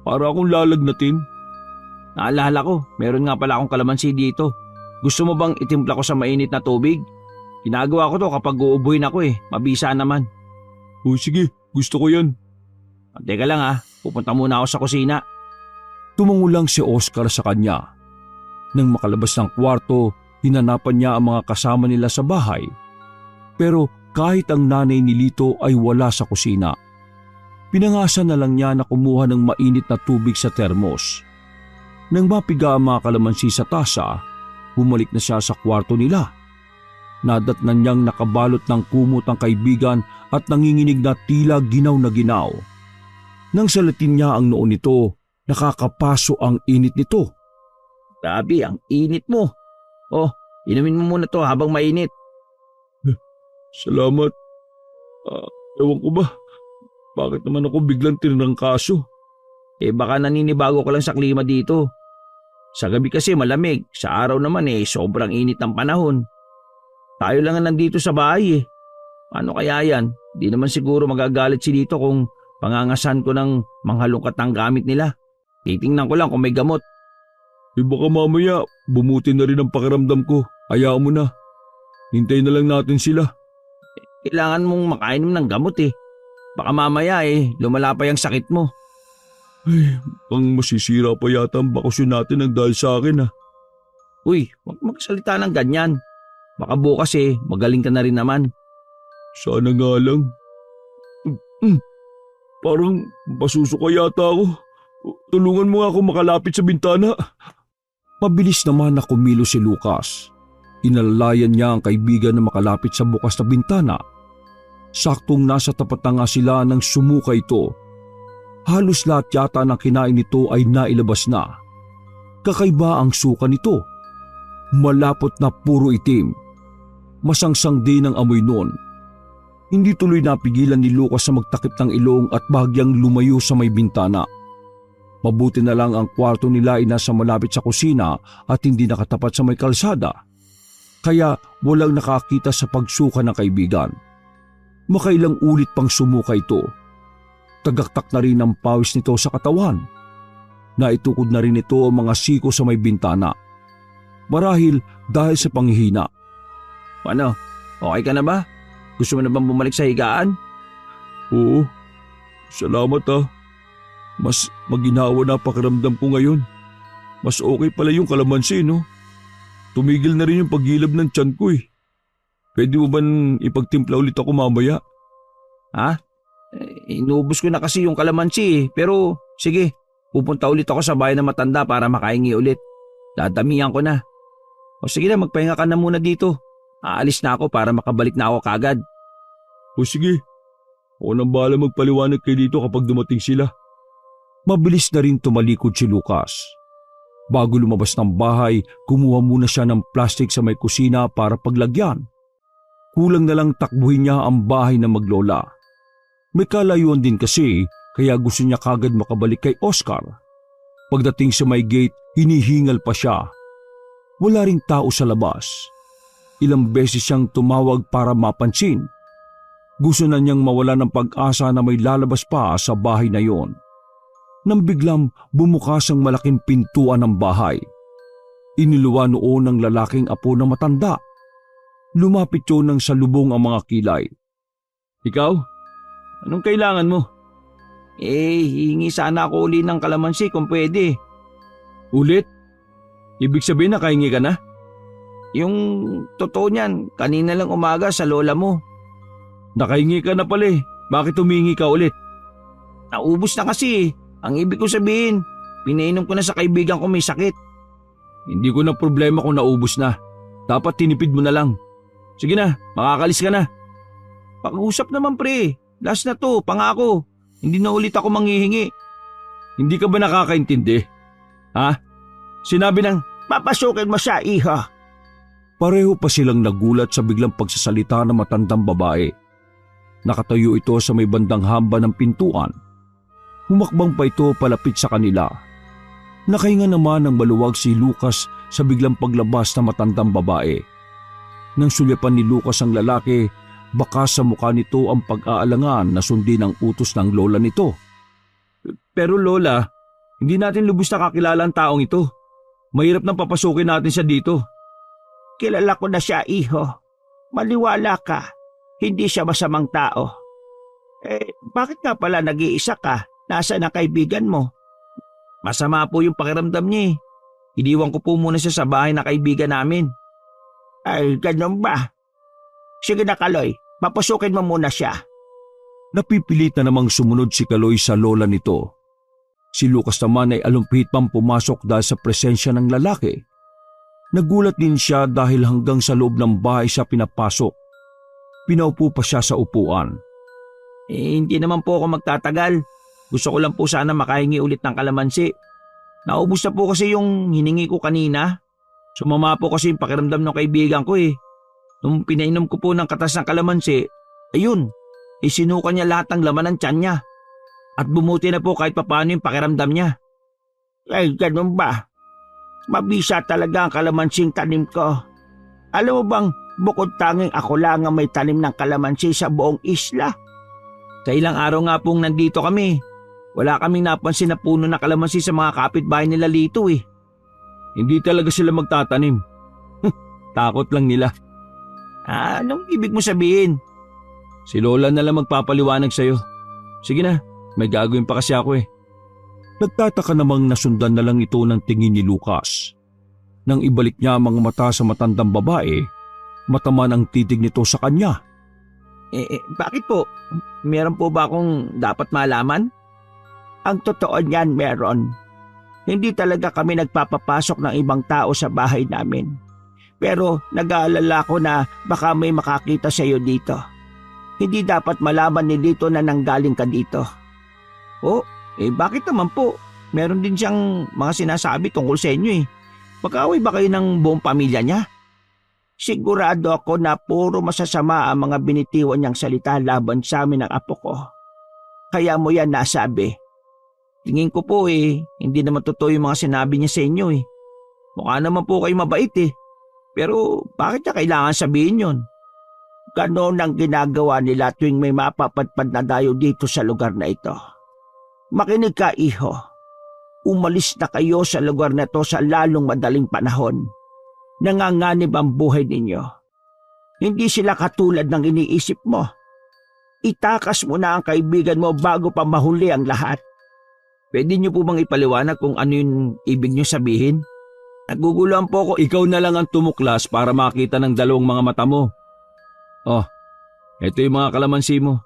Para akong lalagnatin. Naalala ko, meron nga pala akong kalamansi dito. Gusto mo bang itimpla ko sa mainit na tubig? Ginagawa ko to kapag uubuhin ako eh, mabisa naman. O sige, gusto ko yan. Teka lang ah, pupunta muna ako sa kusina. Tumango lang si Oscar sa kanya. Nang makalabas ng kwarto, hinanapan niya ang mga kasama nila sa bahay. Pero kahit ang nanay ni Lito ay wala sa kusina. Pinangasa na lang niya na kumuha ng mainit na tubig sa termos. Nang mapiga ang mga kalamansi sa tasa, bumalik na siya sa kwarto nila. Nadatnan niyang nakabalot ng kumot ang kaibigan at nanginginig na tila ginaw na ginaw. Nang salatin niya ang noon nito, nakakapaso ang init nito. Grabe, ang init mo. Oh, inumin mo muna to habang mainit. Salamat. Ewan ko ba, Bakit naman ako biglang tinangkaso? Baka naninibago ka lang sa klima dito. Sa gabi kasi malamig, sa araw naman sobrang init ng panahon. Tayo lang ang nandito sa bahay. Paano kaya yan? Di naman siguro magagalit si Dito kung pangangasan ko ng manghalongkat ang gamit nila. Titingnan ko lang kung may gamot. Baka mamaya bumuti na rin ang pakiramdam ko. Hayaan mo na. Hintayin na lang natin sila. Kailangan mong makainom ng gamot. Baka mamaya lumala pa yung sakit mo. Mukhang masisira pa yata ang bakasyon natin ng dahil sa akin Uy, huwag magsalita ng ganyan. Baka bukas magaling ka na rin naman. Sana nga lang. Parang masusuka yata ako. Tulungan mo nga ako makalapit sa bintana. Mabilis naman na kumilos si Lucas. Inalalayan niya ang kaibigan na makalapit sa bukas na bintana. Saktong nasa tapat na nga sila nang sumuka ito. Halos lahat yata ng kinain nito ay nailabas na. Kakaiba ang suka nito. Malapot na puro itim. Masangsang din ang amoy noon. Hindi tuloy napigilan ni Lucas sa magtakip ng ilong at bahagyang lumayo sa may bintana. Mabuti na lang ang kwarto nila ay nasa malapit sa kusina at hindi nakatapat sa may kalsada. Kaya walang nakakita sa pagsuka ng kaibigan. Makailang ulit pang sumuka ito. Tagaktak na rin ang pawis nito sa katawan. Naitukod na rin ito ang mga siko sa may bintana. Marahil dahil sa panghihina. Ano? Okay ka na ba? Gusto mo na bang bumalik sa higaan? Oo. Salamat Mas maginawa na pakiramdam ko ngayon. Mas okay pala yung kalamansi, no? Tumigil na rin yung paghilab ng tiyan ko Pwede mo ba ipagtimpla ulit ako mamaya? Inubos ko na kasi yung kalamansi pero sige, pupunta ulit ako sa bahay na matanda para makahingi ulit. Dadamihan ko na. O sige na, magpahinga ka na muna dito. Aalis na ako para makabalik na ako kagad. O sige, ako nang bahala magpaliwanag kay Dito kapag dumating sila. Mabilis na rin tumalikod si Lucas. Bago lumabas ng bahay, kumuha muna siya ng plastic sa may kusina para paglagyan. Kulang na lang takbuhin niya ang bahay ng maglola. May kalayuan din kasi kaya gusto niya kagad makabalik kay Oscar. Pagdating sa may gate, hinihingal pa siya. Wala ring tao sa labas. Ilang beses siyang tumawag para mapansin. Gusto na niyang mawala ng pag-asa na may lalabas pa sa bahay na yon. Nang biglang bumukas ang malaking pintuan ng bahay. Iniluwa noon ng lalaking apo na matanda. Lumapit yun nang salubong ang mga kilay. Ikaw? Anong kailangan mo? Hihingi sana ako uli ng kalamansi kung pwede. Ulit? Ibig sabihin nakahingi ka na? Yung totoo niyan, kanina lang umaga sa lola mo. Nakahingi ka na pala Bakit humingi ka ulit? Naubos na kasi. Ang ibig ko sabihin, pinainom ko na sa kaibigan ko may sakit. Hindi ko na problema kung naubos na. Dapat tinipid mo na lang. Sige na, makakalis ka na. Pag-usap naman pre, last na to, pangako. Hindi na ulit ako manghihingi. Hindi ka ba nakakaintindi? Sinabi ng papasukin mo siya, iha. Pareho pa silang nagulat sa biglang pagsasalita ng matandang babae. Nakatayo ito sa may bandang hamba ng pintuan. Humakbang pa ito palapit sa kanila. Nakahinga naman ng maluwag si Lucas sa biglang paglabas ng matandang babae. Nang sulyapan ni Lucas ang lalaki, baka sa mukha nito ang pag-aalangan na sundin ang utos ng lola nito. Pero lola, hindi natin lubos na kakilala ang taong ito. Mahirap nang papasukin natin siya dito. Kilala ko na siya, iho. Maliwala ka. Hindi siya masamang tao. Bakit nga pala nag-iisa ka? Nasaan ang kaibigan mo? Masama po yung pakiramdam niya. Iniwan ko po muna siya sa bahay na kaibigan namin. Ay, ganun ba? Sige na, Kaloy. Papasukin mo muna siya. Napipilit na namang sumunod si Kaloy sa lola nito. Si Lucas naman ay alumpit pang pumasok dahil sa presensya ng lalaki. Nagulat din siya dahil hanggang sa loob ng bahay siya pinapasok. Pinaupo pa siya sa upuan. Hindi naman po ako magtatagal. Gusto ko lang po sana makahingi ulit ng kalamansi. Naubos na po kasi yung hiningi ko kanina. Sumama po kasi yung pakiramdam ng kaibigan ko Nung pinainom ko po ng katas ng kalamansi, ayun, isinuka niya lahat ng laman ng tiyan niya. At bumuti na po kahit papaano yung pakiramdam niya. Ay, ganun ba? Mabisa talaga ang kalamansing tanim ko. Alam mo bang bukod tanging ako lang ang may tanim ng kalamansi sa buong isla? Sa ilang araw nga pong nandito kami, wala kaming napansin na puno na kalamansi sa mga kapitbahay nila Lito eh. Hindi talaga sila magtatanim. Takot lang nila. Anong ibig mo sabihin? Si Lola na lang magpapaliwanag sa'yo. Sige na, may gagawin pa kasi ako eh. Nagtataka namang nasundan na lang ito ng tingin ni Lucas. Nang ibalik niya ang mga mata sa matandang babae, mataman ang titig nito sa kanya. Bakit po? Meron po ba akong dapat malaman? Ang totoo niyan, meron. Hindi talaga kami nagpapapasok ng ibang tao sa bahay namin. Pero nag-aalala ko na baka may makakita sa iyo dito. Hindi dapat malaman ni Lito na nanggaling ka dito. Oh, bakit naman po? Meron din siyang mga sinasabi tungkol sa inyo eh. Magkaaway ba kayo ng buong pamilya niya? Sigurado ako na puro masasama ang mga binitiwan niyang salita laban sa amin ng apo ko. Kaya mo yan nasabi. Tingin ko po hindi naman totoo yung mga sinabi niya sa inyo eh. Mukha naman po kayo mabait eh. Pero bakit niya kailangan sabihin yun? Ganon ang ginagawa nila tuwing may mapapadpad na dayo dito sa lugar na ito. Makinig ka, iho. Umalis na kayo sa lugar na to sa lalong madaling panahon. Nanganganib ang buhay ninyo. Hindi sila katulad ng iniisip mo. Itakas mo na ang kaibigan mo bago pa mahuli ang lahat. Pwede niyo po bang ipaliwanag kung ano yung ibig niyo sabihin? Naguguluhan po ako. Ikaw na lang ang tumuklas para makita ng dalawang mga mata mo. Oh, ito yung mga kalamansi mo.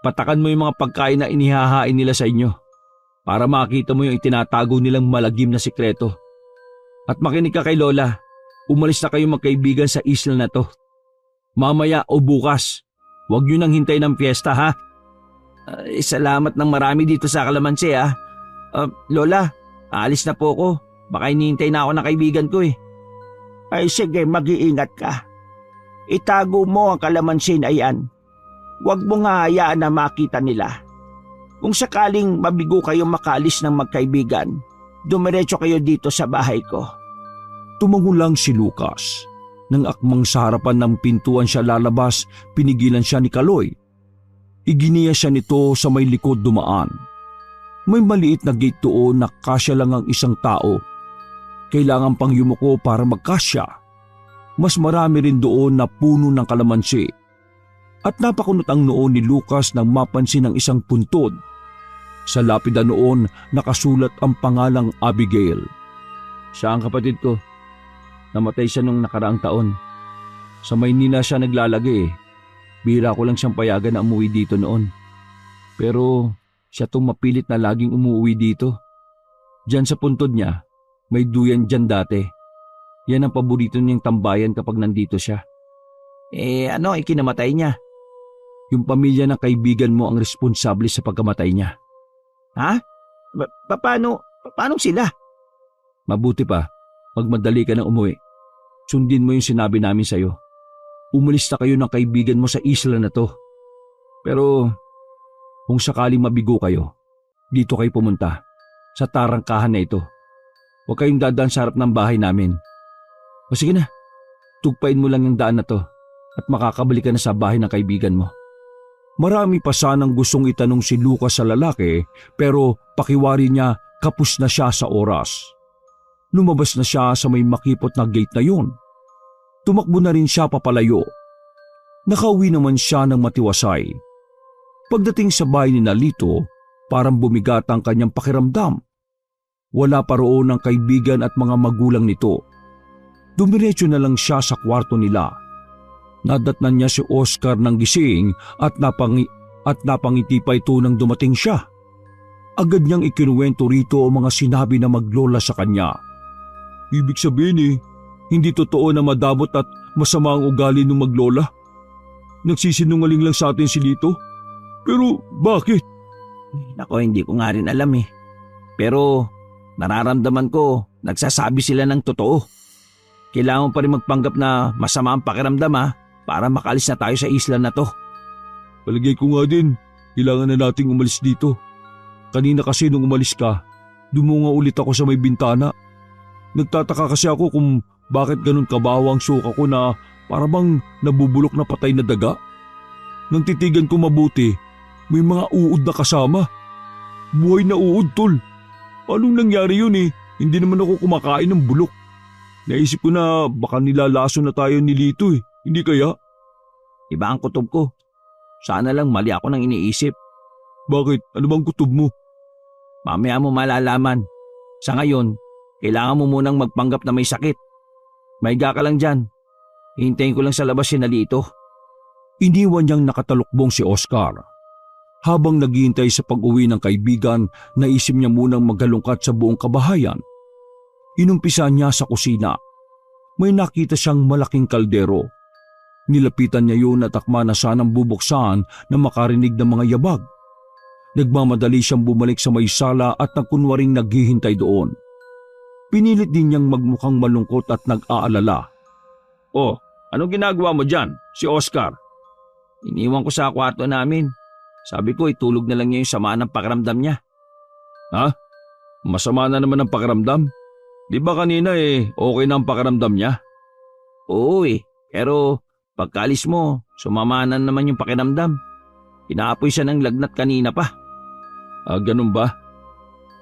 Patakan mo yung mga pagkain na inihahain nila sa inyo para makita mo yung itinatago nilang malagim na sikreto. At makinig ka kay Lola, umalis na kayong magkaibigan sa isla na to. Mamaya o bukas, huwag nyo nang hintay ng piyesta ha. Salamat ng marami dito sa kalamansi ha. Lola, aalis na po ako. Baka hinihintay na ako ng kaibigan ko eh. Ay sige, mag-iingat ka. Itago mo ang kalamansi na yan. Huwag mo nga hayaan na makita nila. Kung sakaling mabigo kayong makaalis ng magkaibigan, dumiretso kayo dito sa bahay ko. Tumango lang si Lucas. Nang akmang sa harapan ng pintuan siya lalabas, pinigilan siya ni Kaloy. Iginiya siya nito sa may likod dumaan. May maliit na gate doon na kasya lang ang isang tao. Kailangan pang yumuko para magkasya. Mas marami rin doon na puno ng kalamansi. At napakunot ang noon ni Lucas nang mapansin ang isang puntod. Sa lapida noon nakasulat ang pangalang Abigail. Siya ang kapatid ko. Namatay siya nung nakaraang taon. Sa Maynila siya naglalagay eh. Bihira ko lang siyang payagan na umuwi dito noon. Pero siya tong mapilit na laging umuwi dito. Diyan sa puntod niya, may duyan dyan dati. Yan ang paborito niyang tambayan kapag nandito siya. Kinamatay niya? Yung pamilya ng kaibigan mo ang responsable sa pagkamatay niya. Ha? Paano sila? Mabuti pa, magmadali ka na umuwi. Sundin mo yung sinabi namin sa'yo. Umalis na kayo ng kaibigan mo sa isla na to. Pero kung sakaling mabigo kayo, dito kayo pumunta, sa tarangkahan na ito. Huwag kayong dadaan sa harap ng bahay namin. O sige na, tugpain mo lang yung daan na to at makakabalik ka na sa bahay ng kaibigan mo. Marami pa sanang gustong itanong si Lucas sa lalaki pero pakiwari niya kapos na siya sa oras. Lumabas na siya sa may makipot na gate na yun. Tumakbo na rin siya papalayo. Nakauwi naman siya ng matiwasay. Pagdating sa bahay ni Lito, parang bumigat ang kanyang pakiramdam. Wala pa roon ang kaibigan at mga magulang nito. Dumiretso na lang siya sa kwarto nila. Nadatnan niya si Oscar ng gising at napangiti pa ito nang dumating siya. Agad niyang ikinuwento rito ang mga sinabi na maglola sa kanya. Ibig sabihin hindi totoo na madabot at masama ang ugali ng maglola. Nagsisinungaling lang sa atin si Lito. Pero bakit? Nako, hindi ko nga rin alam eh. Pero nararamdaman ko, nagsasabi sila ng totoo. Kailangan pa rin magpanggap na masama ang pakiramdam para makaalis na tayo sa isla na to. Palagay ko nga din, kailangan na nating umalis dito. Kanina kasi nung umalis ka, dumunga ulit ako sa may bintana. Nagtataka kasi ako kung bakit ganun kabaho ang suka ko na para bang nabubulok na patay na daga. Nang titigan ko mabuti, may mga uod na kasama. Buhay na uod, tol. Anong nangyari yun eh? Hindi naman ako kumakain ng bulok. Naisip ko na baka nilalaso na tayo ni Lito eh. Hindi kaya? Iba ang kutob ko. Sana lang mali ako nang iniisip. Bakit? Ano bang kutob mo? Mamaya mo malalaman. Sa ngayon, kailangan mo munang magpanggap na may sakit. Mahiga ka lang dyan. Hihintayin ko lang sa labas si Nalito. Iniwan niyang nakatalukbong si Oscar. Habang naghihintay sa pag-uwi ng kaibigan, naisip niya munang maghalungkat sa buong kabahayan. Inumpisa niya sa kusina. May nakita siyang malaking kaldero. Nilapitan niya yun at akma na sanang bubuksan na makarinig ng mga yabag. Nagmamadali siyang bumalik sa may sala at nagkunwaring naghihintay doon. Pinilit din niyang magmukhang malungkot at nag-aalala. Oh, anong ginagawa mo dyan, si Oscar? Iniwan ko sa kwarto namin. Sabi ko itulog na lang niya yung sama ng pakiramdam niya. Ha? Masama na naman ang pakiramdam? Di ba kanina okay na ang pakiramdam niya? Oo pero pagkalis mo, sumama na naman yung pakiramdam. Pinaapoy siya ng lagnat kanina pa. Ganun ba?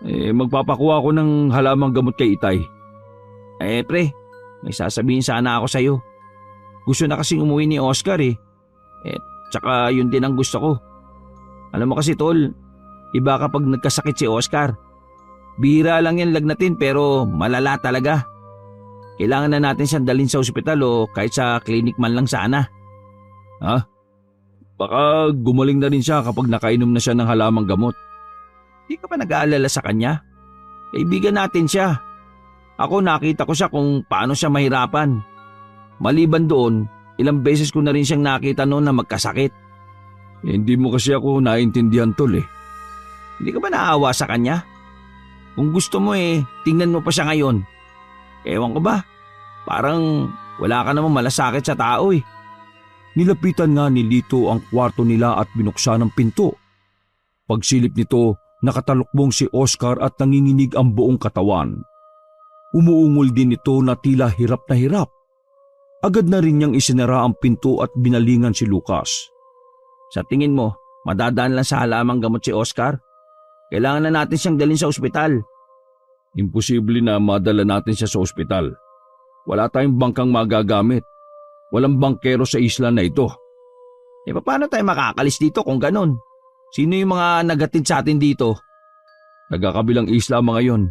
Magpapakuha ako ng halamang gamot kay Itay. Pre, may sasabihin sana ako sa'yo. Gusto na kasing umuwi ni Oscar tsaka yun din ang gusto ko. Alam mo kasi tol, iba kapag nagkasakit si Oscar. Bihira lang yan lagnatin pero malala talaga. Kailangan na natin siyang dalhin sa ospital o kahit sa clinic man lang sana. Ha? Baka gumaling na rin siya kapag nakainom na siya ng halamang gamot. Di ka pa nag-aalala sa kanya? Kaibigan natin siya. Ako nakita ko siya kung paano siya mahirapan. Maliban doon, ilang beses ko na rin siyang nakita noon na magkasakit. Hindi mo kasi ako naintindihan tol eh. Hindi ka ba naawa sa kanya? Kung gusto mo tingnan mo pa siya ngayon. Ewan ko ba, parang wala ka namang malasakit sa tao eh. Nilapitan nga ni Lito ang kwarto nila at binuksan ang pinto. Pagsilip nito, nakatalukbong si Oscar at nanginginig ang buong katawan. Umuungol din ito na tila hirap na hirap. Agad na rin niyang isinara ang pinto at binalingan si Lucas. Sa tingin mo, madadaan lang sa halamang gamot si Oscar? Kailangan na natin siyang dalhin sa ospital. Imposible na madala natin siya sa ospital. Wala tayong bangkang magagamit. Walang bangkero sa isla na ito. Paano tayo makakalis dito kung ganun? Sino yung mga naghatid sa atin dito? Nagkakabilang isla ang mga yon.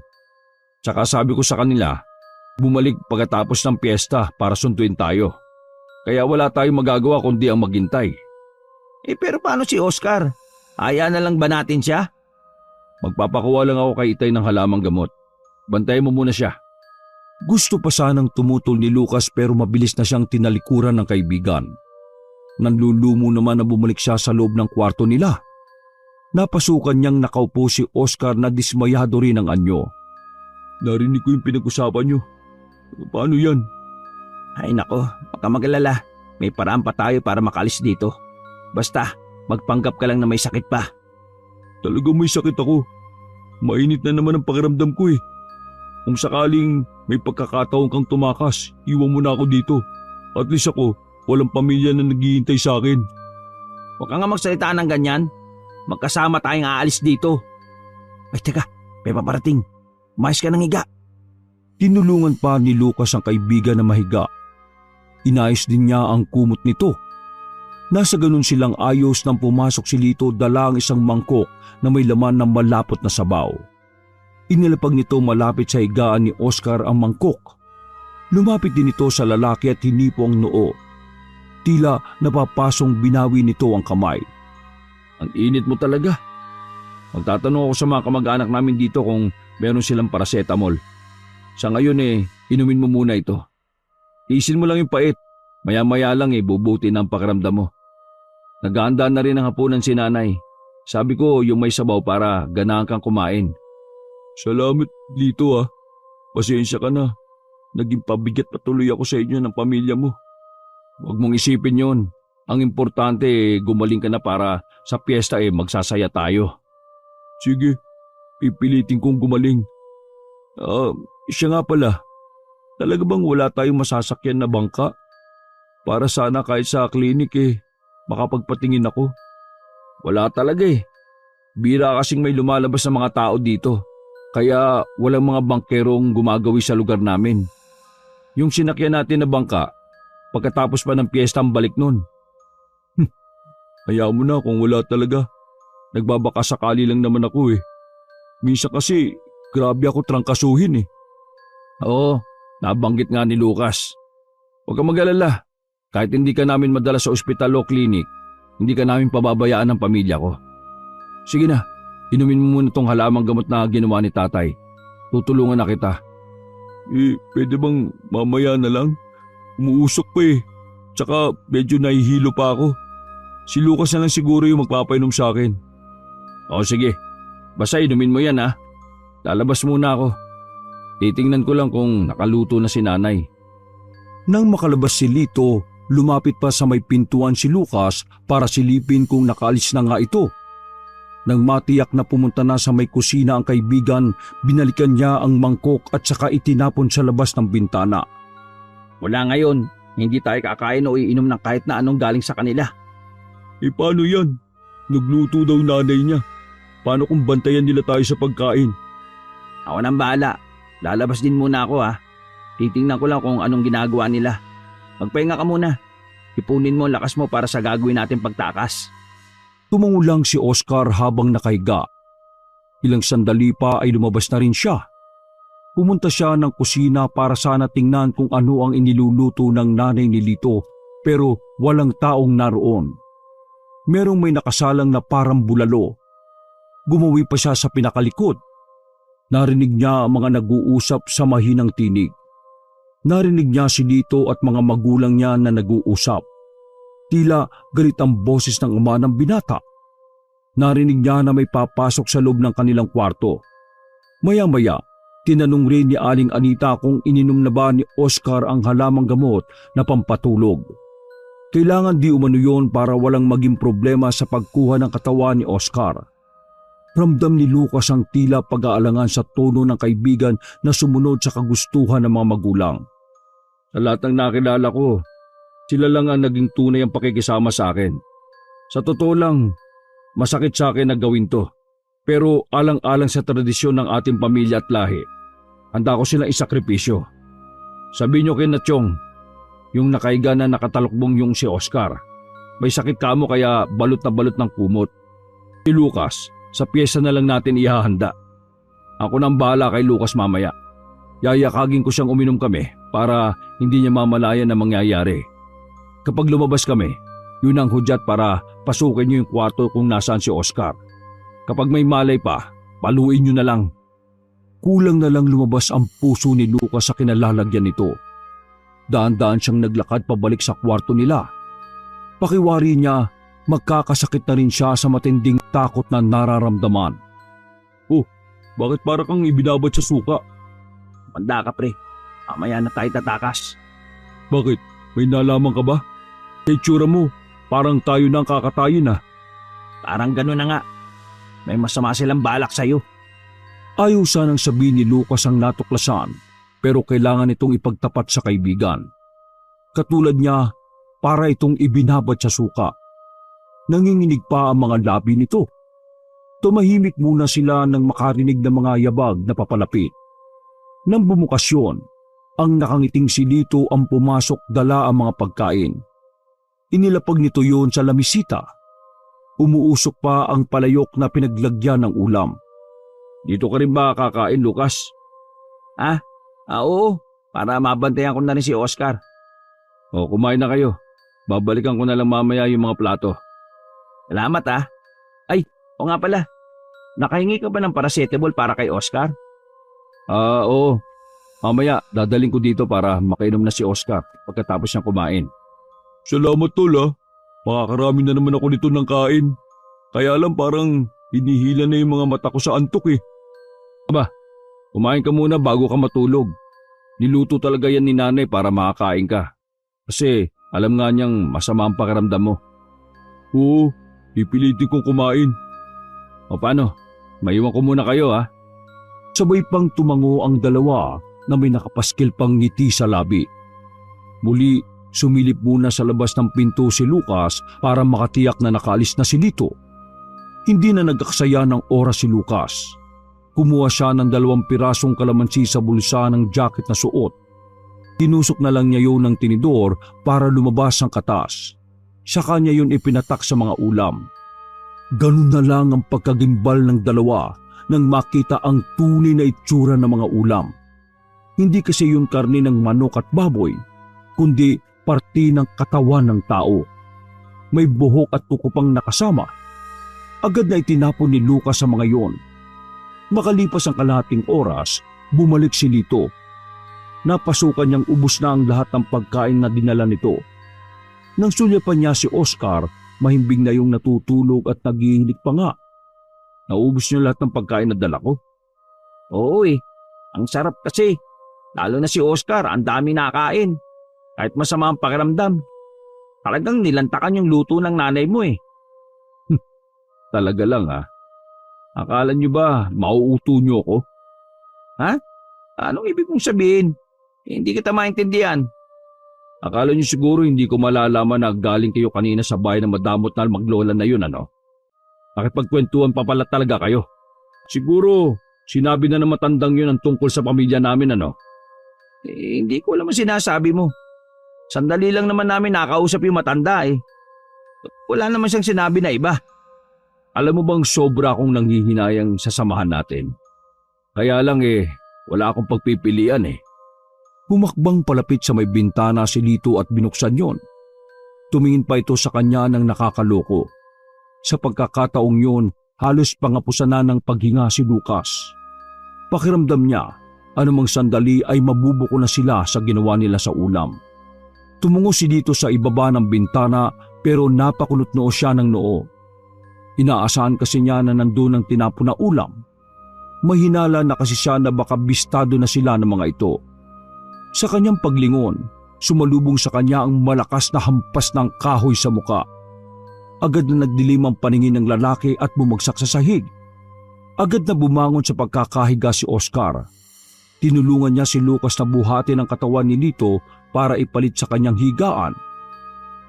Tsaka sabi ko sa kanila, bumalik pagkatapos ng piyesta para sunduin tayo. Kaya wala tayong magagawa kundi ang maghintay. Pero paano si Oscar? Hayaan na lang ba natin siya? Magpapakuha lang ako kay Itay ng halamang gamot. Bantayan mo muna siya. Gusto pa sanang tumutol ni Lucas pero mabilis na siyang tinalikuran ng kaibigan. Nanlulumo naman na bumalik siya sa loob ng kwarto nila. Napasukan niyang nakaupo si Oscar na dismayado rin ang anyo. Narinig ko yung pinag-usapan niyo. Paano yan? Ay nako, huwag ka mag-alala. May paraan pa tayo para makalis dito. Basta, magpanggap ka lang na may sakit pa. Talagang may sakit ako. Mainit na naman ang pakiramdam ko eh. Kung sakaling may pagkakataon kang tumakas, iwan mo na ako dito. At least ako, walang pamilya na naghihintay sa akin. Huwag ka nga magsalita ng ganyan. Magkasama tayong aalis dito. Ay teka, may paparating. Umayos ka ng higa. Tinulungan pa ni Lucas ang kaibigan na mahiga. Inayos din niya ang kumot nito. Nasa ganun silang ayos nang pumasok si Lito dala ang isang mangkok na may laman ng malapot na sabaw. Inilapag nito malapit sa higaan ni Oscar ang mangkok. Lumapit din ito sa lalaki at hinipo ang noo. Tila napapasong binawi nito ang kamay. Ang init mo talaga. Magtatanong ako sa mga kamag-anak namin dito kung meron silang paracetamol. Sa ngayon inumin mo muna ito. Isin mo lang yung pait. Maya-maya lang bubuti na ang pakiramdam mo. Naghahanda na rin ang hapunan si nanay. Sabi ko yung may sabaw para ganahan kang kumain. Salamat dito ah. Pasensya ka na. Naging pabigat patuloy ako sa inyo ng pamilya mo. Huwag mong isipin yon. Ang importante gumaling ka na para sa piyesta magsasaya tayo. Sige, pipilitin kong gumaling. Siya nga pala, talaga bang wala tayong masasakyan na bangka? Para sana kahit sa klinik makapagpatingin ako. Wala talaga Bira kasing may lumalabas na mga tao dito, kaya walang mga bangkerong gumagawi sa lugar namin. Yung sinakyan natin na bangka, pagkatapos pa ng piyesta ang balik nun. Hayaan mo na kung wala talaga. Nagbabaka sakali lang naman ako Minsan kasi, grabe ako trangkasuhin Oo, nabanggit nga ni Lucas. Huwag kang mag-alala. Kahit hindi ka namin madala sa ospital o klinik, hindi ka namin pababayaan ng pamilya ko. Sige na, inumin mo muna tong halamang gamot na ginawa ni tatay. Tutulungan na kita. Pwede bang mamaya na lang? Umuusok pa Tsaka medyo nahihilo pa ako. Si Lucas na lang siguro yung magpapainom sa akin. Sige. Basta inumin mo yan Lalabas muna ako. Titingnan ko lang kung nakaluto na si nanay. Nang makalabas si Lito, lumapit pa sa may pintuan si Lucas para silipin kung nakaalis na nga ito. Nang matiyak na pumunta na sa may kusina ang kaibigan, binalikan niya ang mangkok at saka itinapon sa labas ng bintana. Wala ngayon, hindi tayo kakain o iinom ng kahit na anong galing sa kanila. Paano yan? Nagluto daw nanay niya. Paano kung bantayan nila tayo sa pagkain? Ako nang bahala. Lalabas din muna ako Titingnan ko lang kung anong ginagawa nila. Magpahinga ka muna. Ipunin mo ang lakas mo para sa gagawin natin pagtakas. Tumango lang si Oscar habang nakahiga. Ilang sandali pa ay lumabas na rin siya. Pumunta siya ng kusina para sana tingnan kung ano ang iniluluto ng nanay ni Lito pero walang taong naroon. Merong may nakasalang na parang bulalo. Gumawi pa siya sa pinakalikod. Narinig niya ang mga nag-uusap sa mahinang tinig. Narinig niya si Lito at mga magulang niya na nag-uusap. Tila galit ang boses ng ama ng binata. Narinig niya na may papasok sa loob ng kanilang kwarto. Maya-maya, tinanong rin ni Aling Anita kung ininom na ba ni Oscar ang halamang gamot na pampatulog. Kailangan di umano yun para walang maging problema sa pagkuha ng katawan ni Oscar. Ramdam ni Lucas ang tila pag-aalangan sa tono ng kaibigan na sumunod sa kagustuhan ng mga magulang. Sa lahat ng nakilala ko, sila lang ang naging tunay ang pakikisama sa akin. Sa totoo lang, masakit sa akin na gawin to. Pero alang-alang sa tradisyon ng ating pamilya at lahi, handa ko silang isakripisyo. Sabihin niyo kay Natsyong, yung nakaiga na nakatalokbong yung si Oscar. May sakit kamo kaya balot na balot ng kumot. Si Lucas, sa pyesa na lang natin ihahanda. Ako nang bahala kay Lucas mamaya. Yayakagin ko siyang uminom kami para hindi niya mamalayan na mangyayari. Kapag lumabas kami, yun ang hudyat para pasukin niyo yung kwarto kung nasaan si Oscar. Kapag may malay pa, paluin niyo na lang. Kulang na lang lumabas ang puso ni Lucas sa kinalalagyan nito. Daan-daan siyang naglakad pabalik sa kwarto nila. Pakiwari niya, magkakasakit na rin siya sa matinding takot na nararamdaman. Bakit para kang ibinabad sa suka? Manda ka pre, mamaya na tayo tatakas. Bakit? May nalaman ka ba? Sa itsura mo, parang tayo na ang kakatayin Parang gano'n na nga. May masama silang balak sa'yo. Ayaw sanang sabihin ni Lucas ang natuklasan pero kailangan itong ipagtapat sa kaibigan. Katulad niya, para itong ibinabad sa suka. Nanginginig pa ang mga labi nito. Tumahimik muna sila nang makarinig ng mga yabag na papalapit. Nang bumukas yun, ang nakangiting si Lito ang pumasok dala ang mga pagkain. Inilapag nito yun sa lamisita. Umuusok pa ang palayok na pinaglagyan ng ulam. Dito ka rin ba kakain, Lucas? Oo, para mabantayan ko na rin si Oscar. Kumain na kayo. Babalikan ko na lang mamaya yung mga plato. Salamat Ay, o nga pala. Nakahingi ka ba ng paracetamol para kay Oscar? Oo. Mamaya, dadaling ko dito para makainom na si Oscar pagkatapos niyang kumain. Salamat tol Makakarami na naman ako nito ng kain. Kaya lang parang hinihila na yung mga mata ko sa antok Aba, kumain ka muna bago ka matulog. Niluto talaga yan ni nanay para makakain ka. Kasi alam nga niyang masama ang pakiramdam mo. Oo, pipilitin kong kumain. O paano? Maiwan ko muna kayo Sabay pang tumango ang dalawa na may nakapaskil pang ngiti sa labi. Muli, sumilip muna sa labas ng pinto si Lucas para makatiyak na nakaalis na si Lito. Hindi na nagaksaya ng oras si Lucas. Kumuha siya ng 2 pirasong kalamansi sa bulsa ng jacket na suot. Tinusok na lang niya yun ng tinidor para lumabas ang katas. Saka niya yun ipinatak sa mga ulam. Ganun na lang ang pagkagimbal ng dalawa nang makita ang tunay na itsura ng mga ulam. Hindi kasi yun karne ng manok at baboy, kundi parte ng katawan ng tao. May buhok at kuko pang nakasama. Agad na itinapon ni Lucas sa mga yon. Makalipas ang kalahating oras, bumalik si Lito. Napasukan niyang ubos na ang lahat ng pagkain na dinala nito. Nang sulyapan niya si Oscar, mahimbing na yung natutulog at naghihilik pa nga. Naubos niyo lahat ng pagkain na dala ko? Oo ang sarap kasi. Lalo na si Oscar, ang dami nakain. Kahit masama ang pakiramdam. Talagang nilantakan yung luto ng nanay mo eh. Talaga lang Akala niyo ba mauuto niyo ako? Ha? Anong ibig mong sabihin? Hindi kita maintindihan. Akala niyo siguro hindi ko malalaman na galing kayo kanina sa bahay na madamot na maglola na yun Nakipagkwentuhan pa pala talaga kayo. Siguro, sinabi na ng matandang yun ang tungkol sa pamilya namin Hindi ko alam ang sinasabi mo. Sandali lang naman namin nakausap yung matanda eh. Wala naman siyang sinabi na iba. Alam mo bang sobra akong nanghihinayang sa samahan natin? Kaya lang wala akong pagpipilian Humakbang palapit sa may bintana si Lito at binuksan yon. Tumingin pa ito sa kanya ng nakakaloko. Sa pagkakataong yun, halos pangapusan na ng paghinga si Lucas. Pakiramdam niya, anumang sandali ay mabubuko na sila sa ginawa nila sa ulam. Tumungo si Lito sa ibaba ng bintana pero napakunot noo siya ng noo. Inaasahan kasi niya na nandun ang tinapon na ulam. Mahinala na kasi siya na baka bistado na sila ng mga ito. Sa kanyang paglingon, sumalubong sa kanya ang malakas na hampas ng kahoy sa muka. Agad na nagdilim ang paningin ng lalaki at bumagsak sa sahig. Agad na bumangon sa pagkakahiga si Oscar. Tinulungan niya si Lucas na buhatin ang katawan ni Lito para ipalit sa kanyang higaan.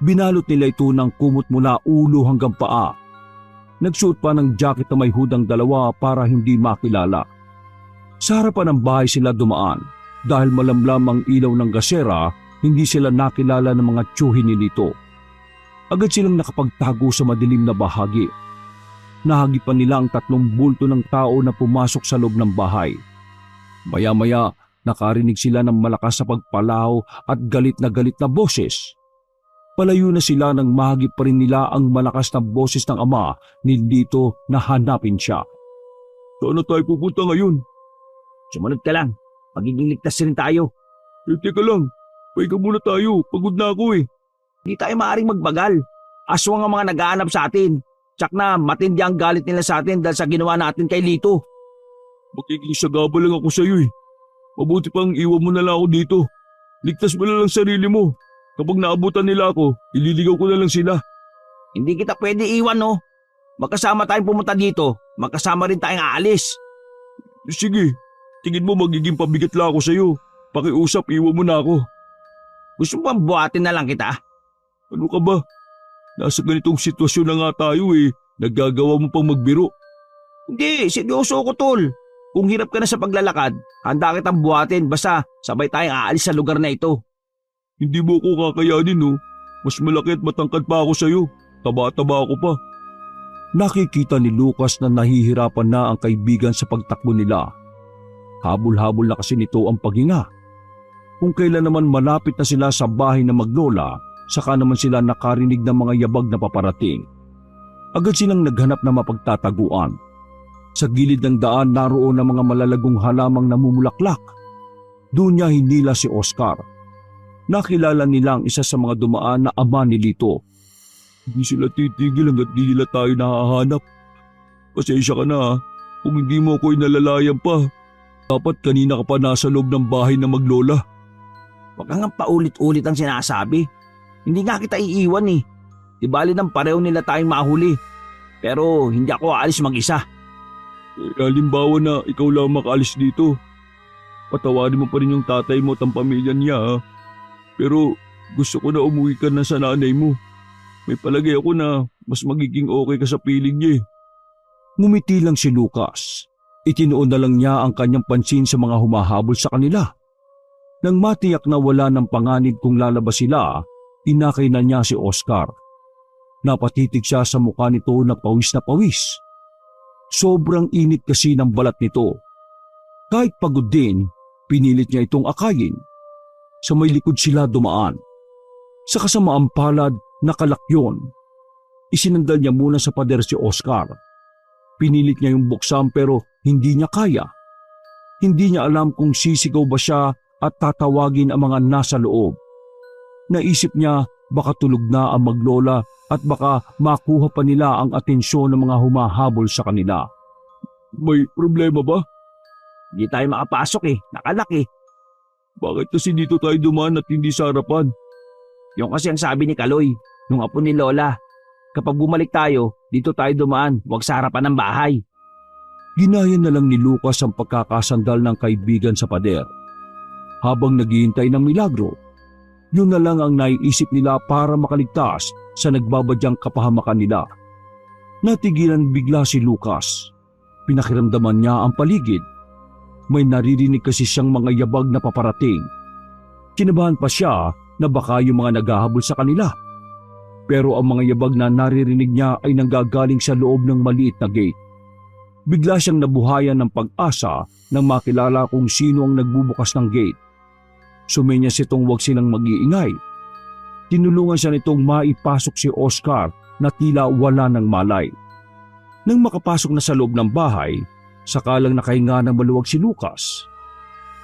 Binalot nila ito ng kumot mula ulo hanggang paa. Nagsuot pa ng jacket na may hudang 2 para hindi makilala. Sa harapan ng bahay sila dumaan. Dahil malamlam ang ilaw ng gasera, hindi sila nakilala ng mga tiyuhin ni Lito. Agad silang nakapagtago sa madilim na bahagi. Nahagipan nila ang 3 bulto ng tao na pumasok sa loob ng bahay. Maya-maya, nakarinig sila ng malakas na pagpalaw at galit na boses. Palayo na sila nang mahagip pa rin nila ang malakas na boses ng ama ni Lito na hanapin siya. Saan na tayo pupunta ngayon? Sumunod ka lang. Magiging ligtas rin tayo. Teka lang, pahinga muna tayo. Pagod na ako Hindi tayo maaaring magbagal. Aswang ang mga nag-aanap sa atin. Tsak na matindi ang galit nila sa atin dahil sa ginawa natin kay Lito. Makikisagaba lang ako sa iyo Mabuti pang iwan mo na lang ako dito. Ligtas mo na lang sarili mo. Kapag naabutan nila ako, ililigaw ko na lang sila. Hindi kita pwede iwan Magkasama tayong pumunta dito. Magkasama rin tayong aalis. Sige, tingin mo magiging pabigat lang ako sa iyo. Pakiusap, iwan mo na ako. Gusto mo bang buhatin na lang kita? Ano ka ba? Nasa ganitong sitwasyon na nga tayo Naggagawa mo pang magbiro. Hindi, seryoso ko tol. Kung hirap ka na sa paglalakad, handa kitang buhatin basta sabay tayong aalis sa lugar na ito. Hindi mo ako kakayanin Mas malaki at matangkad pa ako sa iyo. Taba-taba ako pa. Nakikita ni Lucas na nahihirapan na ang kaibigan sa pagtakbo nila. Habol-habol na kasi nito ang paghinga. Kung kailan naman malapit na sila sa bahay na maglola, saka naman sila nakarinig ng mga yabag na paparating. Agad silang naghanap na mapagtataguan. Sa gilid ng daan naroon ang mga malalagong halamang namumulaklak. Doon niya hinila si Oscar. Nakilala nila ang isa sa mga dumaan na ama ni Lito. Hindi sila titigil hanggat di nila tayo nahahanap. Pasensya ka na kung hindi mo ako inalalayan pa. Dapat kanina ka pa nasa loob ng bahay na maglola. Huwag kang paulit-ulit ang sinasabi. Hindi nga kita iiwan Di bali ng pareho nila tayong mahuli. Pero hindi ako aalis mag-isa. Halimbawa na ikaw lang makaalis dito. Patawarin mo pa rin yung tatay mo at ang pamilya niya ha. Pero gusto ko na umuwi ka na sa nanay mo. May palagay ako na mas magiging okay ka sa piling niya eh. Ngumiti lang si Lucas. Itinoon na lang niya ang kanyang pansin sa mga humahabol sa kanila. Nang matiyak na wala ng panganib kung lalabas sila, inakay na niya si Oscar. Napatitig siya sa mukha nito na pawis na pawis. Sobrang init kasi ng balat nito. Kahit pagod din, pinilit niya itong akayin. Sa may likod sila dumaan. Sa kasamaang palad, nakalakyon. Isinandal niya muna sa pader si Oscar. Pinilit niya yung buksan pero hindi niya kaya. Hindi niya alam kung sisigaw ba siya at tatawagin ang mga nasa loob. Naisip niya baka tulog na ang maglola at baka makuha pa nila ang atensyon ng mga humahabol sa kanila. May problema ba? Hindi tayo makapasok nakalak Bakit kasi dito tayo dumaan at hindi sa harapan? Yung kasi ang sabi ni Kaloy, nung apo ni Lola. Kapag bumalik tayo, dito tayo dumaan, huwag sa harapan ng bahay. Ginaya na lang ni Lucas ang pagkakasandal ng kaibigan sa pader. Habang naghihintay ng milagro, yun na lang ang naiisip nila para makaligtas sa nagbabadyang kapahamakan nila. Natigilan bigla si Lucas. Pinakiramdaman niya ang paligid. May naririnig kasi siyang mga yabag na paparating. Kinabahan pa siya na baka yung mga naghahabol sa kanila. Pero ang mga yabag na naririnig niya ay nanggagaling sa loob ng maliit na gate. Bigla siyang nabuhayan ng pag-asa nang makilala kung sino ang nagbubukas ng gate. Sumenyas itong huwag silang mag-iingay. Tinulungan siya nitong maipasok si Oscar na tila wala ng malay. Nang makapasok na sa loob ng bahay, sakalang nakahinga na maluwag si Lucas.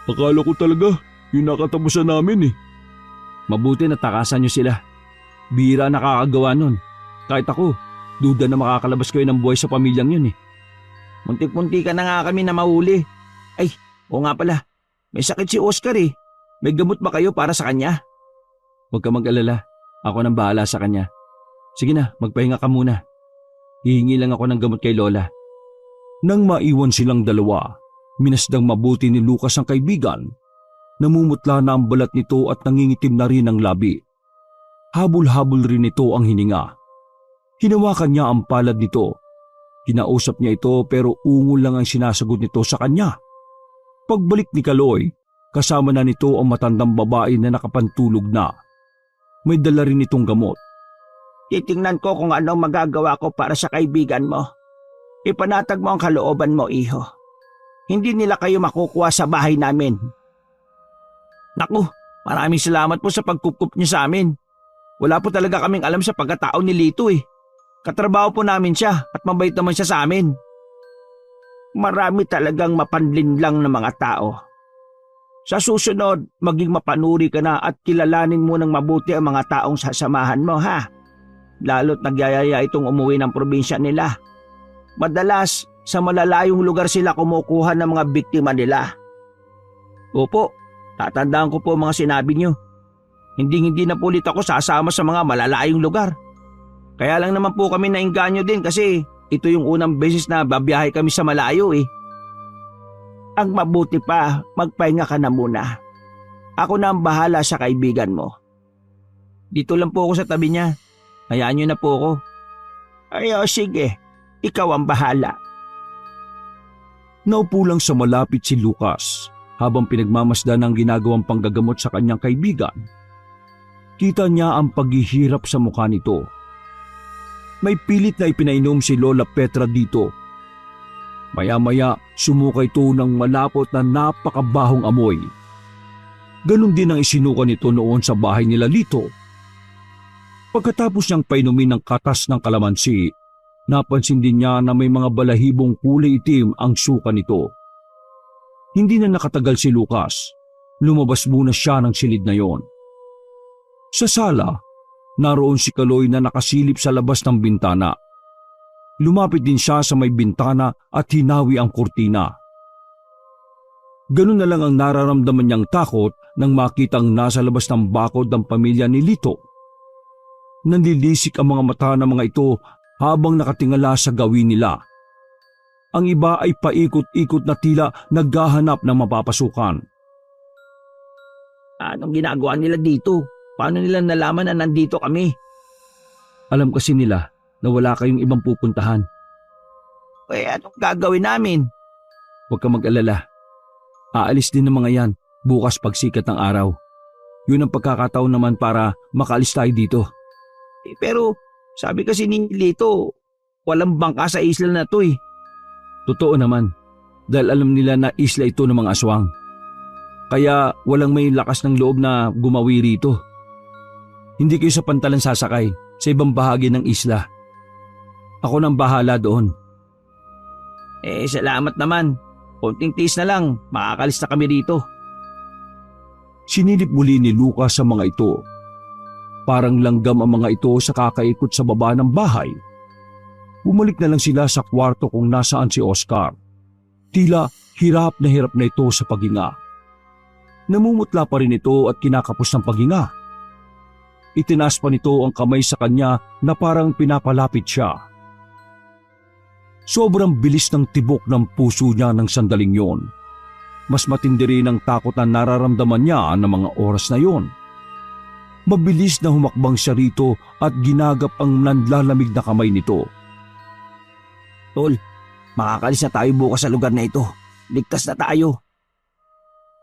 Akala ko talaga yung nakatapusan namin eh. Mabuti na takasan niyo sila. Bihira nakakagawa nun. Kahit ako, duda na makakalabas kayo ng buhay sa pamilyang yun Muntik-munti ka na nga kami na mahuli. Ay, oo nga pala. May sakit si Oscar May gamot ba kayo para sa kanya? Huwag ka mag-alala. Ako nang bahala sa kanya. Sige na, magpahinga ka muna. Hihingi lang ako ng gamot kay Lola. Nang maiwan silang dalawa, minasdang mabuti ni Lucas ang kaibigan. Namumutla na ang balat nito at nangingitim na rin ang labi. Habol-habol rin ito ang hininga. Hinawakan niya ang palad nito. Kinausap niya ito pero ungol lang ang sinasagot nito sa kanya. Pagbalik ni Kaloy, kasama na nito ang matandang babae na nakapantulog na. May dala rin itong gamot. Titingnan ko kung anong magagawa ko para sa kaibigan mo. Ipanatag mo ang kalooban mo, iho. Hindi nila kayo makukuha sa bahay namin. Naku, maraming salamat po sa pagkukup niyo sa amin. Wala po talaga kaming alam sa pagkatao ni Lito Katrabaho po namin siya at mabait naman siya sa amin. Marami talagang mapanlinlang na mga tao. Sa susunod, maging mapanuri ka na at kilalanin mo ng mabuti ang mga taong sasamahan mo Lalo't nagyayaya itong umuwi ng probinsya nila. Madalas, sa malalayong lugar sila kumukuha ng mga biktima nila. Opo, tatandaan ko po mga sinabi niyo. Hindi na po ulit ako sasama sa mga malalayong lugar. Kaya lang naman po kami nainganyo din kasi ito yung unang beses na babiyahe kami sa malayo Ang mabuti pa, magpahinga ka na muna. Ako na ang bahala sa kaibigan mo. Dito lang po ako sa tabi niya. Hayaan niyo na po ako. Ay, sige. Ikaw ang bahala. Naupo lang sa malapit si Lucas habang pinagmamasdan ang ginagawang panggagamot sa kanyang kaibigan. Kita niya ang paghihirap sa mukha nito. May pilit na ipinainom si Lola Petra dito. Maya-maya sumuka ito ng malapot na napakabahong amoy. Ganon din ang isinuka nito noon sa bahay nila Lito. Pagkatapos niyang painumin ng katas ng kalamansi, napansin din niya na may mga balahibong kulay itim ang suka nito. Hindi na nakatagal si Lucas. Lumabas muna siya ng silid na yon. Sa sala, naroon si Kaloy na nakasilip sa labas ng bintana. Lumapit din siya sa may bintana at hinawi ang kurtina. Ganun na lang ang nararamdaman niyang takot nang makitang nasa labas ng bakod ng pamilya ni Lito. Nanlilisik ang mga mata ng mga ito habang nakatingala sa gawin nila. Ang iba ay paikot-ikot na tila naghahanap ng mapapasukan. Anong ginagawa nila dito? Paano nila nalaman na nandito kami? Alam kasi nila na wala kayong ibang pupuntahan. Anong gagawin namin? Huwag kang mag-alala. Aalis din ng mga yan bukas pagsikat ng araw. Yun ang pagkakataon naman para makaalis tayo dito. Pero sabi kasi ni Lito, walang bangka sa isla na to eh. Totoo naman, dahil alam nila na isla ito ng mga aswang. Kaya walang may lakas ng loob na gumawi rito. Hindi kayo sa pantalan sasakay sa ibang bahagi ng isla. Ako nang bahala doon. Salamat naman. Konting tiis na lang, makakalis na kami rito. Sinilip muli ni Lucas sa mga ito. Parang langgam ang mga ito sa kakaikot sa baba ng bahay. Bumalik na lang sila sa kwarto kung nasaan si Oscar. Tila hirap na ito sa paghinga. Namumutla pa rin ito at kinakapos ng paghinga. Itinaas pa nito ang kamay sa kanya na parang pinapalapit siya. Sobrang bilis ng tibok ng puso niya ng sandaling yon. Mas matindi rin ang takot na nararamdaman niya ng mga oras na yon. Mabilis na humakbang siya rito at ginagap ang nanlalamig na kamay nito. Tol, makakalis na tayo bukas sa lugar na ito. Ligtas na tayo.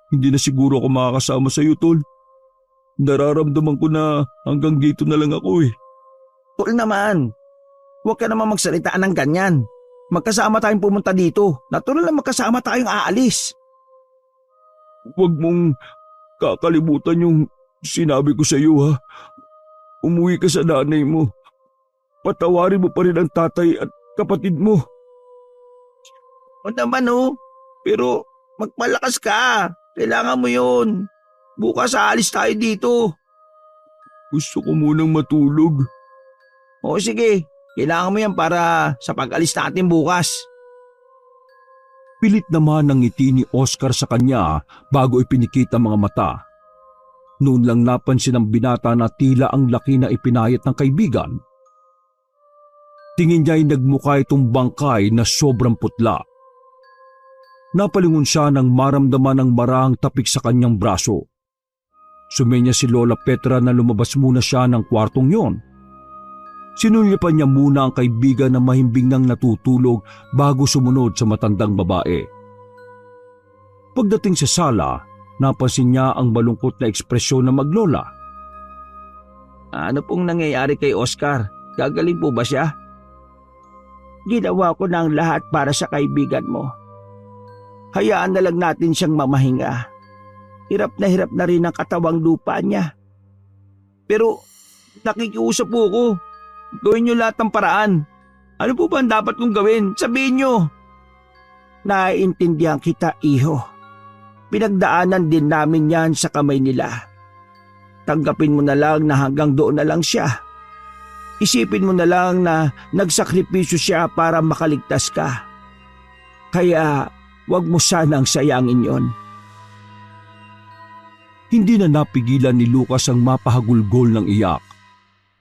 Hindi na siguro ako makakasama sa iyo, Tol. Nararamdaman ko na hanggang dito na lang ako eh. Tol naman, huwag ka naman magsalitaan ng ganyan. Magkasama tayong pumunta dito. Natural lang magkasama tayong aalis. Huwag mong kakalimutan yung sinabi ko sa iyo ha. Umuwi ka sa nanay mo. Patawarin mo pa rin ang tatay at kapatid mo. O naman pero magpalakas ka. Kailangan mo yun. Bukas aalis tayo dito. Gusto ko munang matulog. O sige, kailangan mo yan para sa pag-alis natin bukas. Pilit naman ang ngiti ni Oscar sa kanya bago ipinikit ang mga mata. Noon lang napansin ng binata na tila ang laki na ipinayat ng kaibigan. Tingin niya ay nagmukha itong bangkay na sobrang putla. Napalingon siya nang maramdaman ng marahang tapik sa kanyang braso. Sumenya si Lola Petra na lumabas muna siya ng kwartong yon. Sinulyapan niya muna ang kaibigan na mahimbing nang natutulog bago sumunod sa matandang babae. Pagdating sa sala, napansin niya ang malungkot na ekspresyon ng maglola. Ano pong nangyayari kay Oscar? Gagaling po ba siya? Ginawa ko na ang lahat para sa kaibigan mo. Hayaan na lang natin siyang mamahinga. Hirap na rin ang katawang lupa niya. Pero nakikiusap po ko. Gawin niyo lahat ng paraan. Ano po ba ang dapat kong gawin? Sabihin niyo. Naiintindihan kita, iho. Pinagdaanan din namin yan sa kamay nila. Tanggapin mo na lang na hanggang doon na lang siya. Isipin mo na lang na nagsakripisyo siya para makaligtas ka. Kaya wag mo sanang sayangin yon. Hindi na napigilan ni Lucas ang mapahagulgol ng iyak.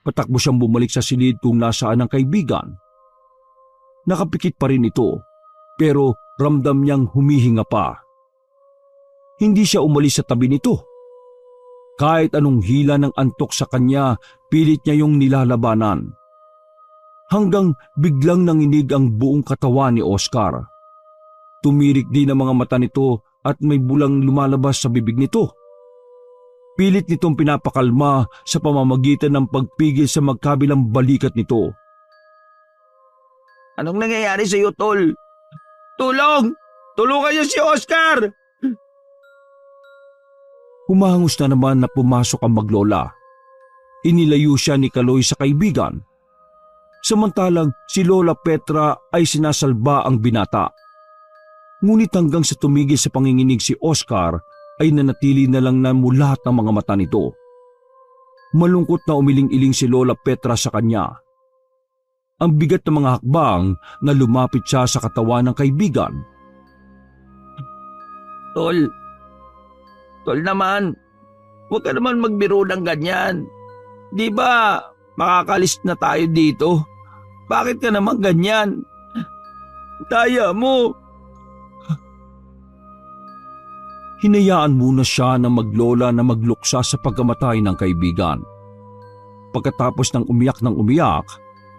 Patakbo siyang bumalik sa silid kung nasaan ang kaibigan. Nakapikit pa rin ito, pero ramdam niyang humihinga pa. Hindi siya umalis sa tabi nito. Kahit anong hila ng antok sa kanya, pilit niya yung nilalabanan. Hanggang biglang nanginig ang buong katawan ni Oscar. Tumirik din ang mga mata nito at may bulang lumalabas sa bibig nito. Pilit nitong pinapakalma sa pamamagitan ng pagpigil sa magkabilang balikat nito. Anong nangyayari sa iyo, Tol? Tulong! Tulungan niyo si Oscar! Humahangos na naman na pumasok ang maglola. Inilayo siya ni Kaloy sa kaibigan. Samantalang si Lola Petra ay sinasalba ang binata. Ngunit hanggang sa tumigil sa panginginig si Oscar ay nanatili na lang na mulat ang mga mata nito. Malungkot na umiling-iling si Lola Petra sa kanya. Ang bigat ng mga hakbang na lumapit siya sa katawan ng kaibigan. Tol naman, huwag ka naman magbiro ng ganyan. Di ba makakalis na tayo dito? Bakit ka naman ganyan? Daya mo! Hinayaan muna siya ng maglola na magluksa sa pagkamatay ng kaibigan. Pagkatapos ng umiyak,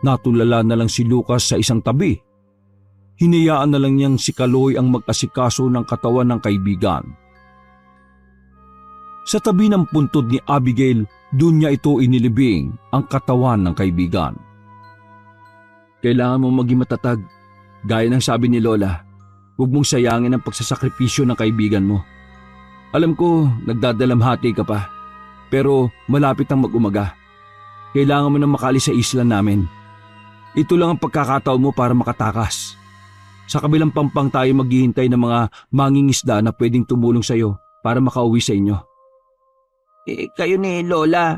natulala na lang si Lucas sa isang tabi. Hinayaan na lang niyang si Kaloy ang mag-asikaso ng katawan ng kaibigan. Sa tabi ng puntod ni Abigail, doon niya ito inilibing ang katawan ng kaibigan. Kailangan mo maging matatag. Gaya ng sabi ni Lola, huwag mong sayangin ang pagsasakripisyo ng kaibigan mo. Alam ko, nagdadalamhati ka pa, pero malapit ang mag-umaga. Kailangan mo nang makalis sa isla namin. Ito lang ang pagkakataon mo para makatakas. Sa kabilang pampang tayo maghihintay ng mga mangingisda na pwedeng tumulong sa iyo para makauwi sa inyo. Kayo ni Lola,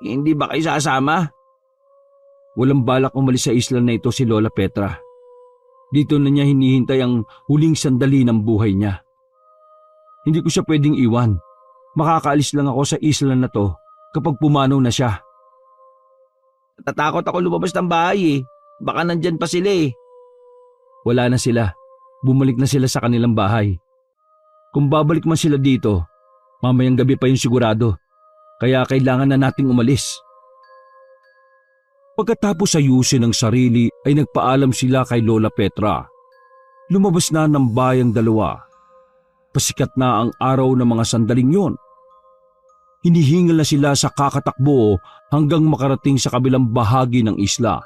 hindi ba kayo sasama? Walang balak umalis sa isla na ito si Lola Petra. Dito na niya hinihintay ang huling sandali ng buhay niya. Hindi ko siya pwedeng iwan. Makakaalis lang ako sa isla na to kapag pumanaw na siya. Natatakot ako lumabas ng bahay eh. Baka nandyan pa sila eh. Wala na sila. Bumalik na sila sa kanilang bahay. Kung babalik man sila dito, mamayang gabi pa yung sigurado. Kaya kailangan na nating umalis. Pagkatapos ayusin ang sarili ay nagpaalam sila kay Lola Petra. Lumabas na ng bayang dalawa. Pasikat na ang araw ng mga sandaling yon. Hinihingal na sila sa kakatakbo hanggang makarating sa kabilang bahagi ng isla.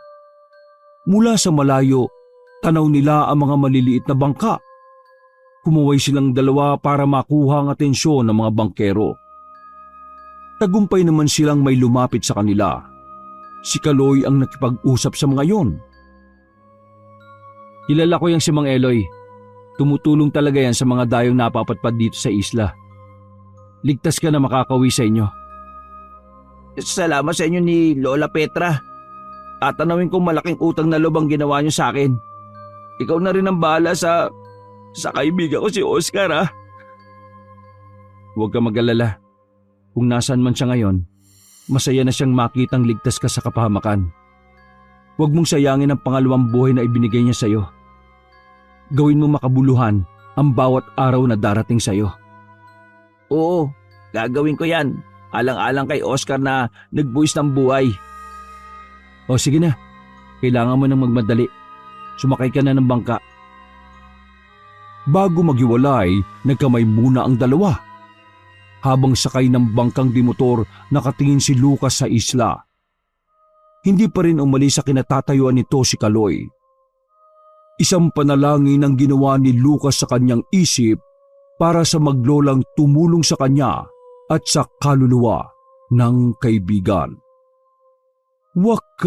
Mula sa malayo, tanaw nila ang mga maliliit na bangka. Kumuway silang dalawa para makuha ang atensyon ng mga bangkero. Tagumpay naman silang may lumapit sa kanila. Si Kaloy ang nakipag-usap sa mga yon. Kilala ko yang si Mang Eloy. Tumutulong talaga yan sa mga dayong napapatpad dito sa isla. Ligtas ka na makakauwi sa inyo. Salamat sa inyo ni Lola Petra. Tatanawin kong malaking utang na loob ang ginawa niyo sa akin. Ikaw na rin ang bahala sa kaibigan ko si Oscar ha. Huwag ka mag-alala. Kung nasaan man siya ngayon, masaya na siyang makitang ligtas ka sa kapahamakan. Huwag mong sayangin ang pangalawang buhay na ibinigay niya sa iyo. Gawin mo makabuluhan ang bawat araw na darating sa iyo. Oo, gagawin ko yan. Alang-alang kay Oscar na nagbuwis ng buhay. O sige na, kailangan mo nang magmadali. Sumakay ka na ng bangka. Bago maghiwalay, nagkamay muna ang dalawa. Habang sakay ng bangkang dimotor, nakatingin si Lucas sa isla. Hindi pa rin umalis sa kinatatayuan nito si Kaloy. Isang panalangin ang ginawa ni Lucas sa kanyang isip para sa maglolang tumulong sa kanya at sa kaluluwa ng kaibigan. Wakas!